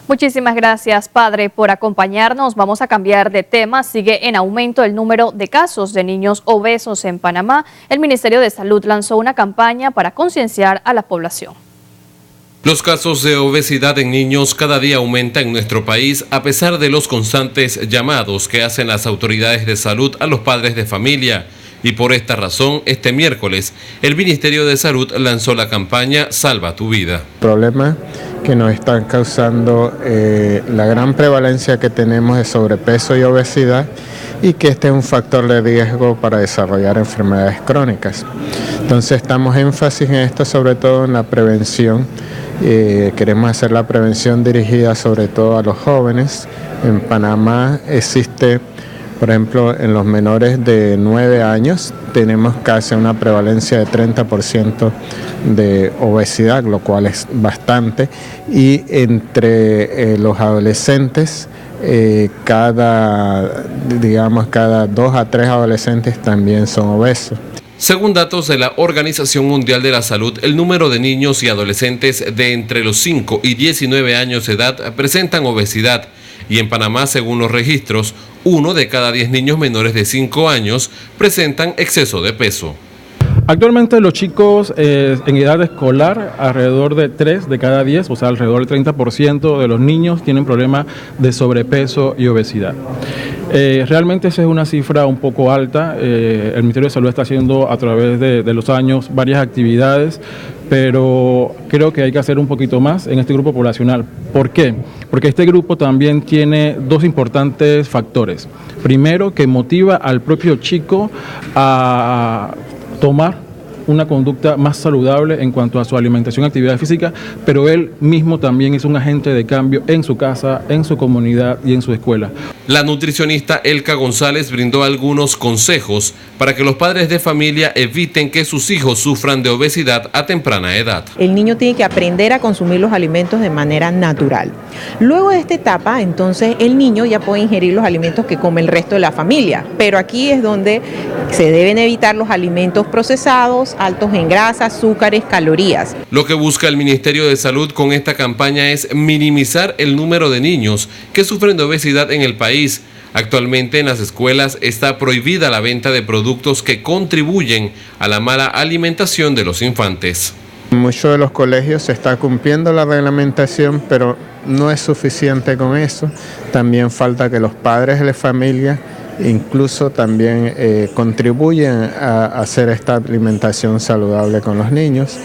Muchísimas gracias, padre, por acompañarnos. Vamos a cambiar de tema. Sigue en aumento el número de casos de niños obesos en Panamá. El Ministerio de Salud lanzó una campaña para concienciar a la población. Los casos de obesidad en niños cada día aumentan en nuestro país a pesar de los constantes llamados que hacen las autoridades de salud a los padres de familia. Y por esta razón, este miércoles, el Ministerio de Salud lanzó la campaña Salva tu Vida. Problemas que nos están causando la gran prevalencia que tenemos de sobrepeso y obesidad, y que este es un factor de riesgo para desarrollar enfermedades crónicas. Entonces estamos énfasis en esto, sobre todo en la prevención. Queremos hacer la prevención dirigida sobre todo a los jóvenes. En Panamá existe, por ejemplo, en los menores de 9 años tenemos casi una prevalencia de 30% de obesidad, lo cual es bastante, y entre los adolescentes, cada 2 a 3 adolescentes también son obesos. Según datos de la Organización Mundial de la Salud, el número de niños y adolescentes de entre los 5 y 19 años de edad presentan obesidad, y en Panamá, según los registros, 1 de cada 10 niños menores de 5 años presentan exceso de peso. Actualmente los chicos en edad escolar, alrededor de 3 de cada 10, o sea, alrededor del 30% de los niños tienen problemas de sobrepeso y obesidad. Realmente esa es una cifra un poco alta. El Ministerio de Salud está haciendo a través de los años varias actividades, pero creo que hay que hacer un poquito más en este grupo poblacional. ¿Por qué? Porque este grupo también tiene 2 importantes factores. Primero, que motiva al propio chico a tomar una conducta más saludable en cuanto a su alimentación y actividad física, pero él mismo también es un agente de cambio en su casa, en su comunidad y en su escuela. La nutricionista Elka González brindó algunos consejos para que los padres de familia eviten que sus hijos sufran de obesidad a temprana edad. El niño tiene que aprender a consumir los alimentos de manera natural. Luego de esta etapa, entonces el niño ya puede ingerir los alimentos que come el resto de la familia, pero aquí es donde se deben evitar los alimentos procesados, altos en grasa, azúcares, calorías. Lo que busca el Ministerio de Salud con esta campaña es minimizar el número de niños que sufren de obesidad en el país. Actualmente en las escuelas está prohibida la venta de productos que contribuyen a la mala alimentación de los infantes. En muchos de los colegios se está cumpliendo la reglamentación, pero no es suficiente con eso. También falta que los padres de la familia incluso también contribuyen a hacer esta alimentación saludable con los niños,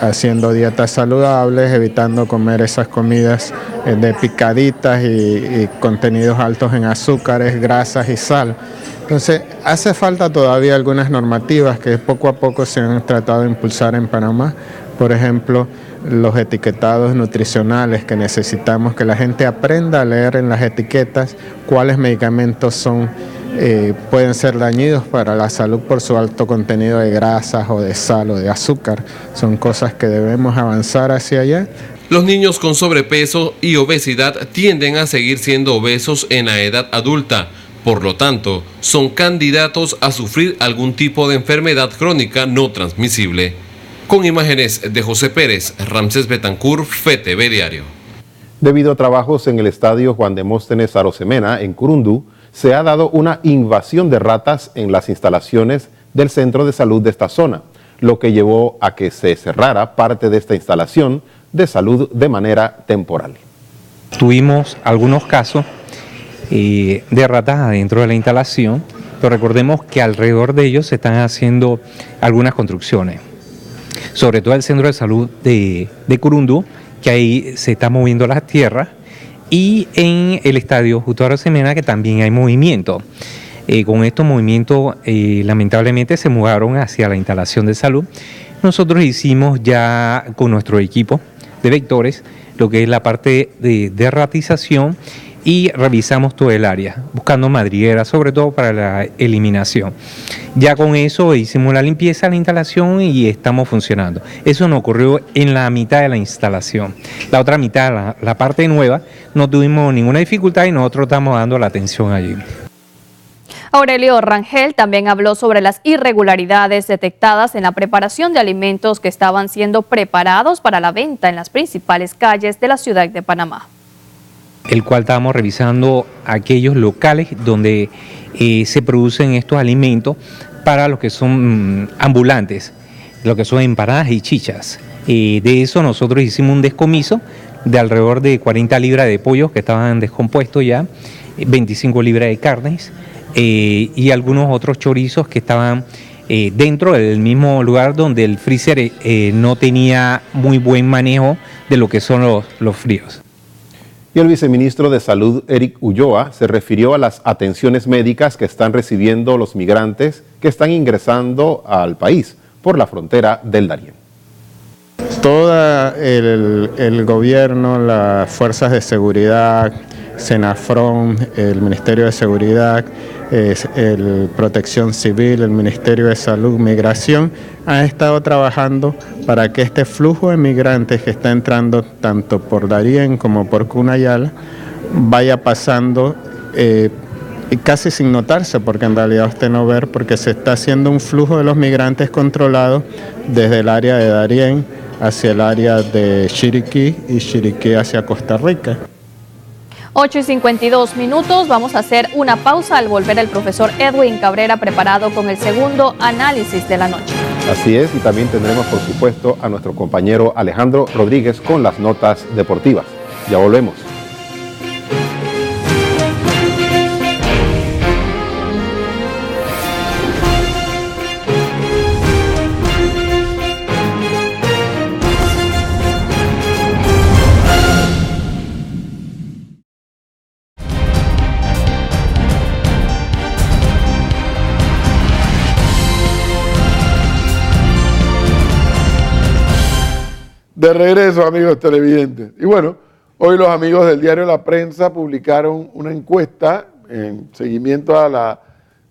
haciendo dietas saludables, evitando comer esas comidas de picaditas y contenidos altos en azúcares, grasas y sal. Entonces, hace falta todavía algunas normativas que poco a poco se han tratado de impulsar en Panamá. Por ejemplo, los etiquetados nutricionales, que necesitamos que la gente aprenda a leer en las etiquetas cuáles medicamentos pueden ser dañinos para la salud por su alto contenido de grasas o de sal o de azúcar. Son cosas que debemos avanzar hacia allá. Los niños con sobrepeso y obesidad tienden a seguir siendo obesos en la edad adulta. Por lo tanto, son candidatos a sufrir algún tipo de enfermedad crónica no transmisible. Con imágenes de José Pérez, Ramsés Betancur, FETV Diario. Debido a trabajos en el estadio Juan Demóstenes Arosemena, en Curundú, se ha dado una invasión de ratas en las instalaciones del centro de salud de esta zona, lo que llevó a que se cerrara parte de esta instalación de salud de manera temporal. Tuvimos algunos casos de ratas adentro de la instalación, pero recordemos que alrededor de ellos se están haciendo algunas construcciones, sobre todo el centro de salud de Curundú, que ahí se está moviendo las tierras, y en el estadio Justo Arosemena, que también hay movimiento. Con estos movimientos lamentablemente se mudaron hacia la instalación de salud. Nosotros hicimos ya con nuestro equipo de vectores lo que es la parte de ratización y revisamos todo el área, buscando madrigueras, sobre todo para la eliminación. Ya con eso hicimos la limpieza de la instalación y estamos funcionando. Eso nos ocurrió en la mitad de la instalación. La otra mitad, la parte nueva, no tuvimos ninguna dificultad y nosotros estamos dando la atención allí. Aurelio Rangel también habló sobre las irregularidades detectadas en la preparación de alimentos que estaban siendo preparados para la venta en las principales calles de la ciudad de Panamá. El cual estábamos revisando aquellos locales donde se producen estos alimentos para los que son ambulantes, lo que son empanadas y chichas. De eso nosotros hicimos un descomiso de alrededor de 40 libras de pollo que estaban descompuestos ya, 25 libras de carnes y algunos otros chorizos que estaban dentro del mismo lugar donde el freezer no tenía muy buen manejo de lo que son los fríos. Y el viceministro de Salud, Eric Ulloa, se refirió a las atenciones médicas que están recibiendo los migrantes que están ingresando al país por la frontera del Darién. Todo el gobierno, las fuerzas de seguridad, Senafron, el Ministerio de Seguridad, el Protección Civil, el Ministerio de Salud, Migración, han estado trabajando para que este flujo de migrantes que está entrando tanto por Darién como por Cunayala vaya pasando casi sin notarse, porque en realidad usted no ve, porque se está haciendo un flujo de los migrantes controlado desde el área de Darién hacia el área de Chiriquí y Chiriquí hacia Costa Rica. 8:52, vamos a hacer una pausa. Al volver el profesor Edwin Cabrera preparado con el segundo análisis de la noche. Así es, y también tendremos por supuesto a nuestro compañero Alejandro Rodríguez con las notas deportivas. Ya volvemos. De regreso, amigos televidentes. Y bueno, hoy los amigos del diario La Prensa publicaron una encuesta en seguimiento a la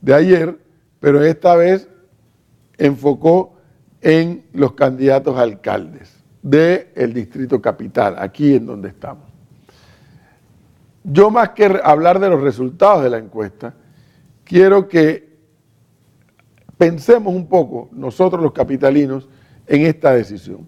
de ayer, pero esta vez enfocó en los candidatos a alcaldes del Distrito Capital, aquí en donde estamos. Yo, más que hablar de los resultados de la encuesta, quiero que pensemos un poco, nosotros los capitalinos, en esta decisión.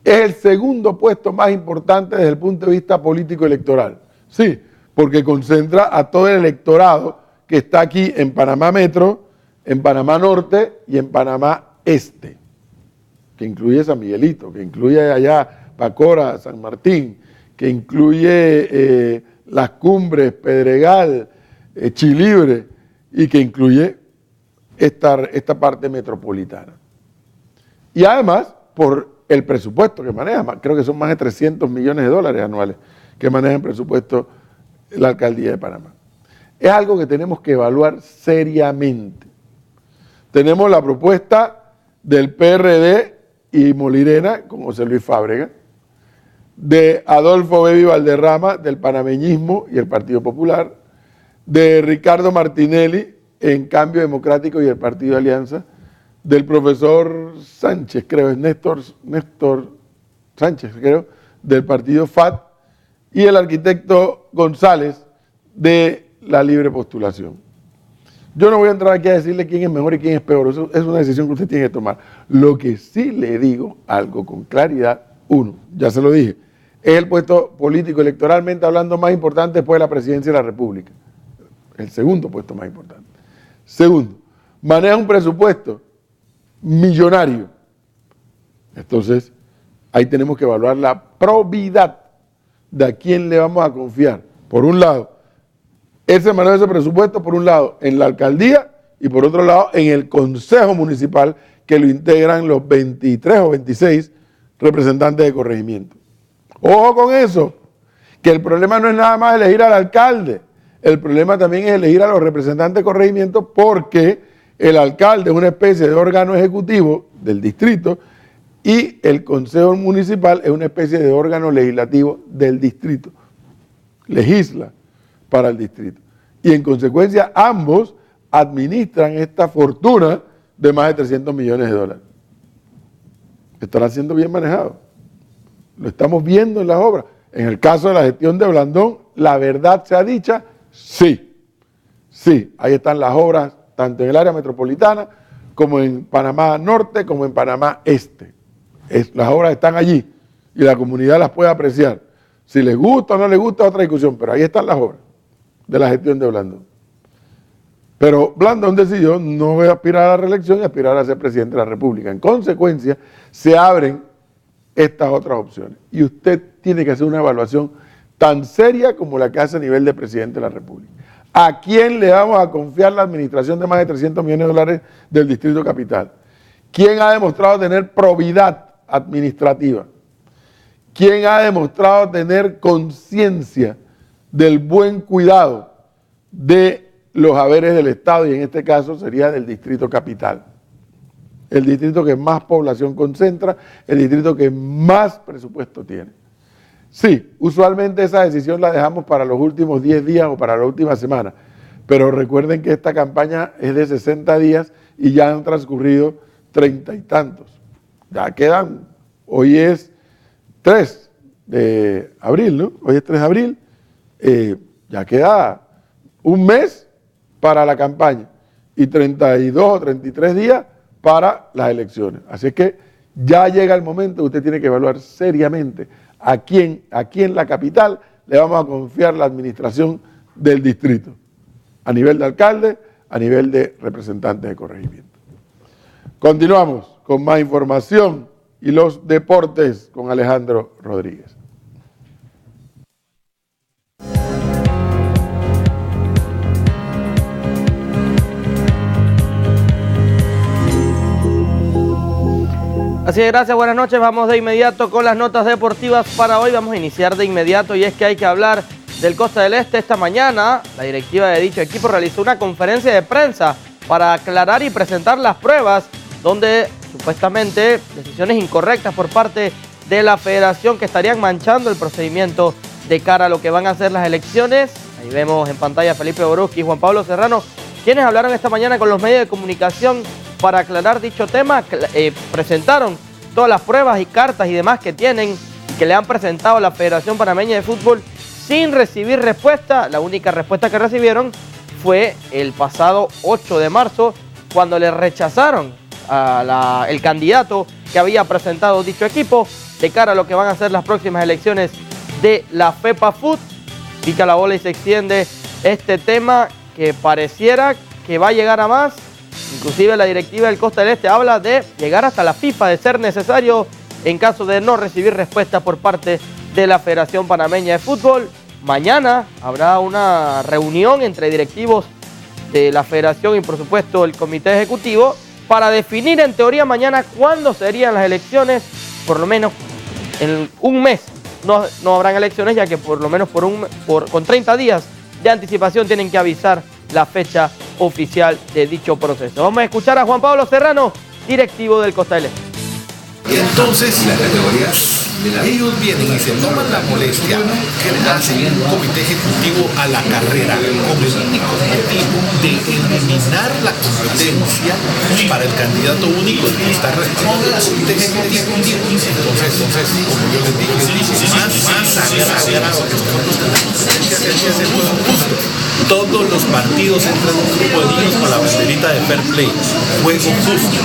Es el segundo puesto más importante desde el punto de vista político electoral. Sí, porque concentra a todo el electorado que está aquí en Panamá Metro, en Panamá Norte y en Panamá Este, que incluye San Miguelito, que incluye allá Pacora, San Martín, que incluye Las Cumbres, Pedregal, Chilibre, y que incluye esta parte metropolitana. Y además, por el presupuesto que maneja, creo que son más de 300 millones de dólares anuales que maneja en presupuesto la Alcaldía de Panamá. Es algo que tenemos que evaluar seriamente. Tenemos la propuesta del PRD y Molirena, con José Luis Fábrega, de Adolfo Bebi Valderrama, del panameñismo y el Partido Popular, de Ricardo Martinelli, en Cambio Democrático y el Partido de Alianza, del profesor Sánchez, creo, es Néstor Sánchez, creo, del partido FAT y el arquitecto González de la libre postulación. Yo no voy a entrar aquí a decirle quién es mejor y quién es peor, eso es una decisión que usted tiene que tomar. Lo que sí le digo algo con claridad, uno, ya se lo dije, es el puesto político electoralmente hablando más importante después de la presidencia de la República. El segundo puesto más importante. Segundo, maneja un presupuesto millonario. Entonces, ahí tenemos que evaluar la probidad de a quién le vamos a confiar. Por un lado, ese manejo de ese presupuesto, por un lado, en la alcaldía y por otro lado, en el consejo municipal que lo integran los 23 o 26 representantes de corregimiento. Ojo con eso, que el problema no es nada más elegir al alcalde, el problema también es elegir a los representantes de corregimiento porque el alcalde es una especie de órgano ejecutivo del distrito y el consejo municipal es una especie de órgano legislativo del distrito. Legisla para el distrito. Y en consecuencia ambos administran esta fortuna de más de 300 millones de dólares. Estará siendo bien manejado. Lo estamos viendo en las obras. En el caso de la gestión de Blandón, la verdad sea dicha, sí. Sí, ahí están las obras, tanto en el área metropolitana, como en Panamá Norte, como en Panamá Este. Las obras están allí y la comunidad las puede apreciar. Si les gusta o no les gusta, otra discusión, pero ahí están las obras de la gestión de Blandón. Pero Blandón decidió no aspirar a la reelección y aspirar a ser presidente de la República. En consecuencia, se abren estas otras opciones. Y usted tiene que hacer una evaluación tan seria como la que hace a nivel de presidente de la República. ¿A quién le vamos a confiar la administración de más de 300 millones de dólares del Distrito Capital? ¿Quién ha demostrado tener probidad administrativa? ¿Quién ha demostrado tener conciencia del buen cuidado de los haberes del Estado? Y en este caso sería del Distrito Capital. El distrito que más población concentra, el distrito que más presupuesto tiene. Sí, usualmente esa decisión la dejamos para los últimos 10 días o para la última semana, pero recuerden que esta campaña es de 60 días y ya han transcurrido 30 y tantos. Ya quedan, hoy es 3 de abril, ¿no? Hoy es 3 de abril, ya queda un mes para la campaña y 32 o 33 días para las elecciones. Así es que ya llega el momento, usted tiene que evaluar seriamente a quién la capital le vamos a confiar la administración del distrito, a nivel de alcalde, a nivel de representantes de corregimiento. Continuamos con más información y los deportes con Alejandro Rodríguez. Así es, gracias, buenas noches. Vamos de inmediato con las notas deportivas para hoy. Vamos a iniciar de inmediato y es que hay que hablar del Costa del Este. Esta mañana la directiva de dicho equipo realizó una conferencia de prensa para aclarar y presentar las pruebas donde supuestamente decisiones incorrectas por parte de la federación que estarían manchando el procedimiento de cara a lo que van a ser las elecciones. Ahí vemos en pantalla a Felipe Borusqui y Juan Pablo Serrano, quienes hablaron esta mañana con los medios de comunicación para aclarar dicho tema. Presentaron todas las pruebas y cartas y demás que tienen, que le han presentado a la Federación Panameña de Fútbol sin recibir respuesta. La única respuesta que recibieron fue el pasado 8 de marzo, cuando le rechazaron el candidato que había presentado dicho equipo de cara a lo que van a ser las próximas elecciones de la FEPAFUT. Pica la bola y se extiende este tema que pareciera que va a llegar a más. Inclusive la directiva del Costa del Este habla de llegar hasta la FIFA de ser necesario en caso de no recibir respuesta por parte de la Federación Panameña de Fútbol. Mañana habrá una reunión entre directivos de la Federación y por supuesto el Comité Ejecutivo para definir en teoría mañana cuándo serían las elecciones. Por lo menos en un mes no habrán elecciones, ya que por lo menos con 30 días de anticipación tienen que avisar la fecha oficial de dicho proceso. Vamos a escuchar a Juan Pablo Serrano, directivo del Costa del Este. Y entonces las categorías, ellos vienen y se toman la molestia de hacen un comité ejecutivo a la carrera con el único objetivo de eliminar la competencia para el candidato único que está respondiendo al comité ejecutivo. Entonces, como yo les dije, más sagrado que nosotros tenemos que ser justo. Todos los partidos entran en un grupo de niños con la banderita de fair play, juego justo.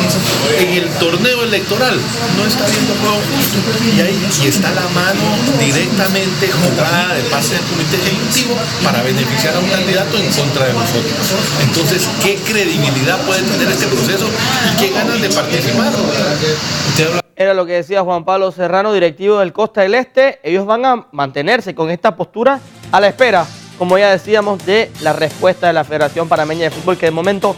En el torneo electoral no está habiendo juego justo y ahí está la mano directamente jugada de parte del comité ejecutivo para beneficiar a un candidato en contra de nosotros. Entonces, ¿qué credibilidad puede tener este proceso y qué ganas de participar? Era lo que decía Juan Pablo Serrano, directivo del Costa del Este. Ellos van a mantenerse con esta postura a la espera, como ya decíamos, de la respuesta de la Federación Panameña de Fútbol, que de momento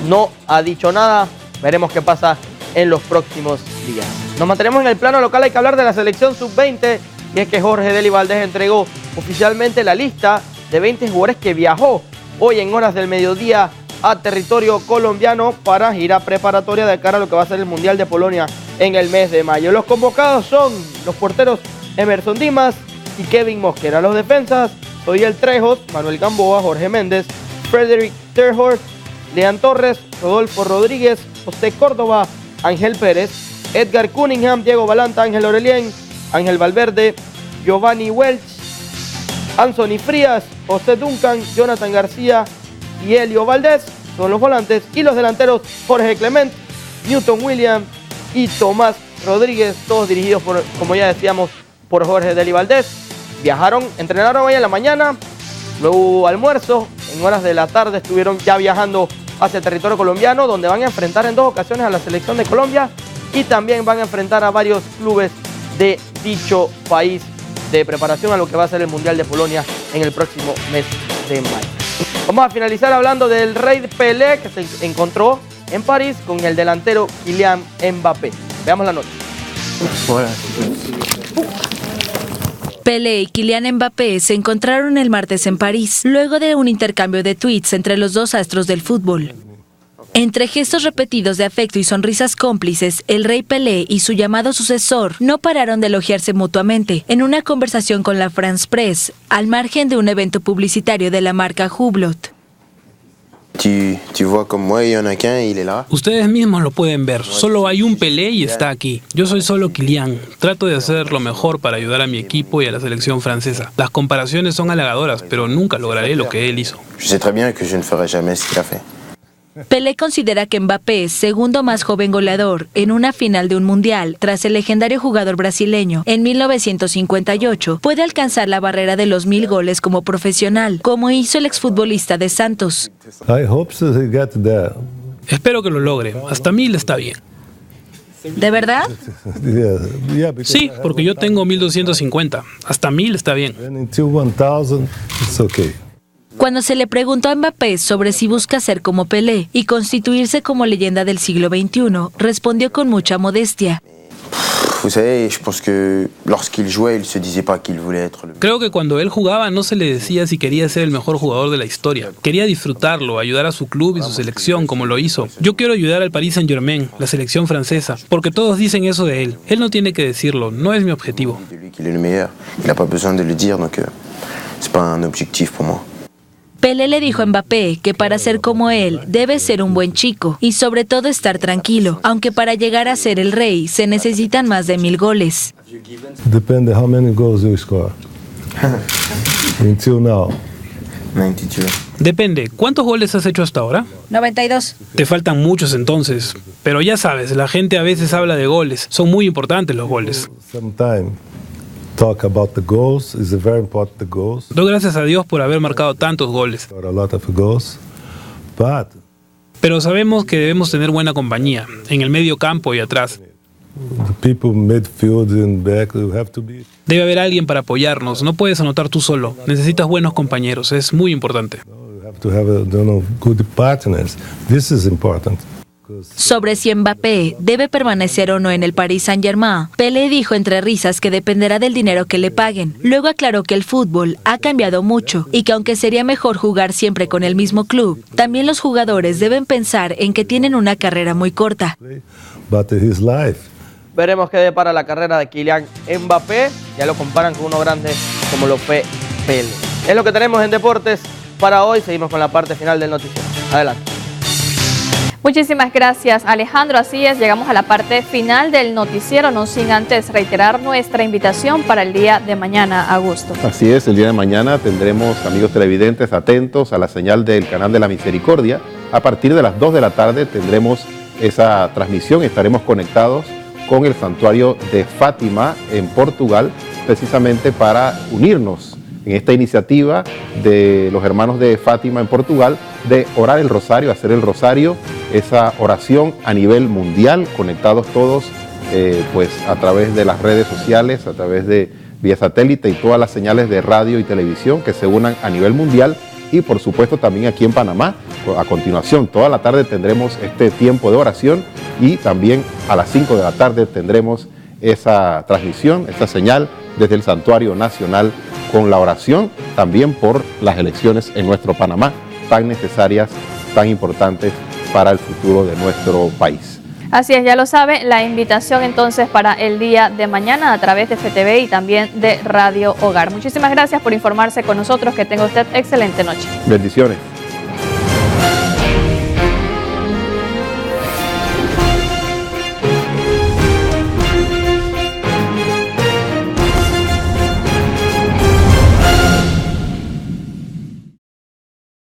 no ha dicho nada. Veremos qué pasa en los próximos días. Nos mantenemos en el plano local. Hay que hablar de la selección sub-20, y es que Jorge Dely Valdés entregó oficialmente la lista de 20 jugadores que viajó hoy en horas del mediodía a territorio colombiano para gira preparatoria de cara a lo que va a ser el Mundial de Polonia en el mes de mayo. Los convocados son los porteros Emerson Dimas y Kevin Mosquera. Los defensas: Odiel Trejos, Manuel Gamboa, Jorge Méndez, Frederick Terhorst, Lean Torres, Rodolfo Rodríguez, José Córdoba, Ángel Pérez, Edgar Cunningham, Diego Balanta, Ángel Orelien, Ángel Valverde, Giovanni Welch, Anthony Frías, José Duncan, Jonathan García y Elio Valdés son los volantes, y los delanteros Jorge Clement, Newton Williams y Tomás Rodríguez, todos dirigidos por, como ya decíamos, por Jorge Dely Valdés. Viajaron, entrenaron hoy en la mañana, luego hubo almuerzo, en horas de la tarde estuvieron ya viajando hacia el territorio colombiano, donde van a enfrentar en 2 ocasiones a la selección de Colombia y también van a enfrentar a varios clubes de dicho país, de preparación a lo que va a ser el Mundial de Polonia en el próximo mes de mayo. Vamos a finalizar hablando del Rey Pelé, que se encontró en París con el delantero Kylian Mbappé. Veamos la nota. Pelé y Kylian Mbappé se encontraron el martes en París, luego de un intercambio de tweets entre los dos astros del fútbol. Entre gestos repetidos de afecto y sonrisas cómplices, el Rey Pelé y su llamado sucesor no pararon de elogiarse mutuamente en una conversación con la France Presse, al margen de un evento publicitario de la marca Hublot. Ustedes mismos lo pueden ver, solo hay un Pelé y está aquí. Yo soy solo Kylian, trato de hacer lo mejor para ayudar a mi equipo y a la selección francesa. Las comparaciones son halagadoras, pero nunca lograré lo que él hizo. Pelé considera que Mbappé, segundo más joven goleador en una final de un mundial tras el legendario jugador brasileño en 1958, puede alcanzar la barrera de los 1000 goles como profesional, como hizo el exfutbolista de Santos. Espero que lo logre, hasta 1000 está bien. ¿De verdad? Sí, porque yo tengo 1250, hasta 1000 está bien. Cuando se le preguntó a Mbappé sobre si busca ser como Pelé y constituirse como leyenda del siglo XXI, respondió con mucha modestia. Creo que cuando él jugaba no se le decía si quería ser el mejor jugador de la historia. Quería disfrutarlo, ayudar a su club y su selección como lo hizo. Yo quiero ayudar al Paris Saint-Germain, la selección francesa, porque todos dicen eso de él. Él no tiene que decirlo, no es mi objetivo. Pelé le dijo a Mbappé que para ser como él debe ser un buen chico y sobre todo estar tranquilo, aunque para llegar a ser el rey se necesitan más de 1000 goles. Depende how many goals you score. Until now. 92. Depende, ¿cuántos goles has hecho hasta ahora? 92. Te faltan muchos entonces, pero ya sabes, la gente a veces habla de goles, son muy importantes los goles. Sometime. Talk about the goals is very important. The goals. Doy gracias a Dios por haber marcado tantos goles. A lot of goals, but pero sabemos que debemos tener buena compañía en el medio campo y atrás. The people midfield and back have to be. Debe haber alguien para apoyarnos. No puedes anotar tú solo. Necesitas buenos compañeros. Es muy importante. You have to have good partners. This is important. Sobre si Mbappé debe permanecer o no en el Paris Saint-Germain, Pelé dijo entre risas que dependerá del dinero que le paguen. Luego aclaró que el fútbol ha cambiado mucho y que aunque sería mejor jugar siempre con el mismo club, también los jugadores deben pensar en que tienen una carrera muy corta. Veremos qué depara la carrera de Kylian Mbappé. Ya lo comparan con uno grande como lo fue Pelé. Es lo que tenemos en deportes para hoy. Seguimos con la parte final del noticiero. Adelante. Muchísimas gracias, Alejandro. Así es, llegamos a la parte final del noticiero, no sin antes reiterar nuestra invitación para el día de mañana, Augusto. Así es, el día de mañana tendremos, amigos televidentes, atentos a la señal del Canal de la Misericordia. A partir de las 2 de la tarde tendremos esa transmisión, estaremos conectados con el santuario de Fátima en Portugal, precisamente para unirnos en esta iniciativa de los hermanos de Fátima en Portugal, de orar el rosario, hacer el rosario, esa oración a nivel mundial, conectados todos pues a través de las redes sociales, a través de vía satélite y todas las señales de radio y televisión que se unan a nivel mundial y por supuesto también aquí en Panamá. A continuación, toda la tarde tendremos este tiempo de oración y también a las 5 de la tarde tendremos esa transmisión, esa señal desde el Santuario Nacional con la oración también por las elecciones en nuestro Panamá, tan necesarias, tan importantes para el futuro de nuestro país. Así es, ya lo sabe, la invitación entonces para el día de mañana a través de FTV y también de Radio Hogar. Muchísimas gracias por informarse con nosotros, que tenga usted excelente noche. Bendiciones.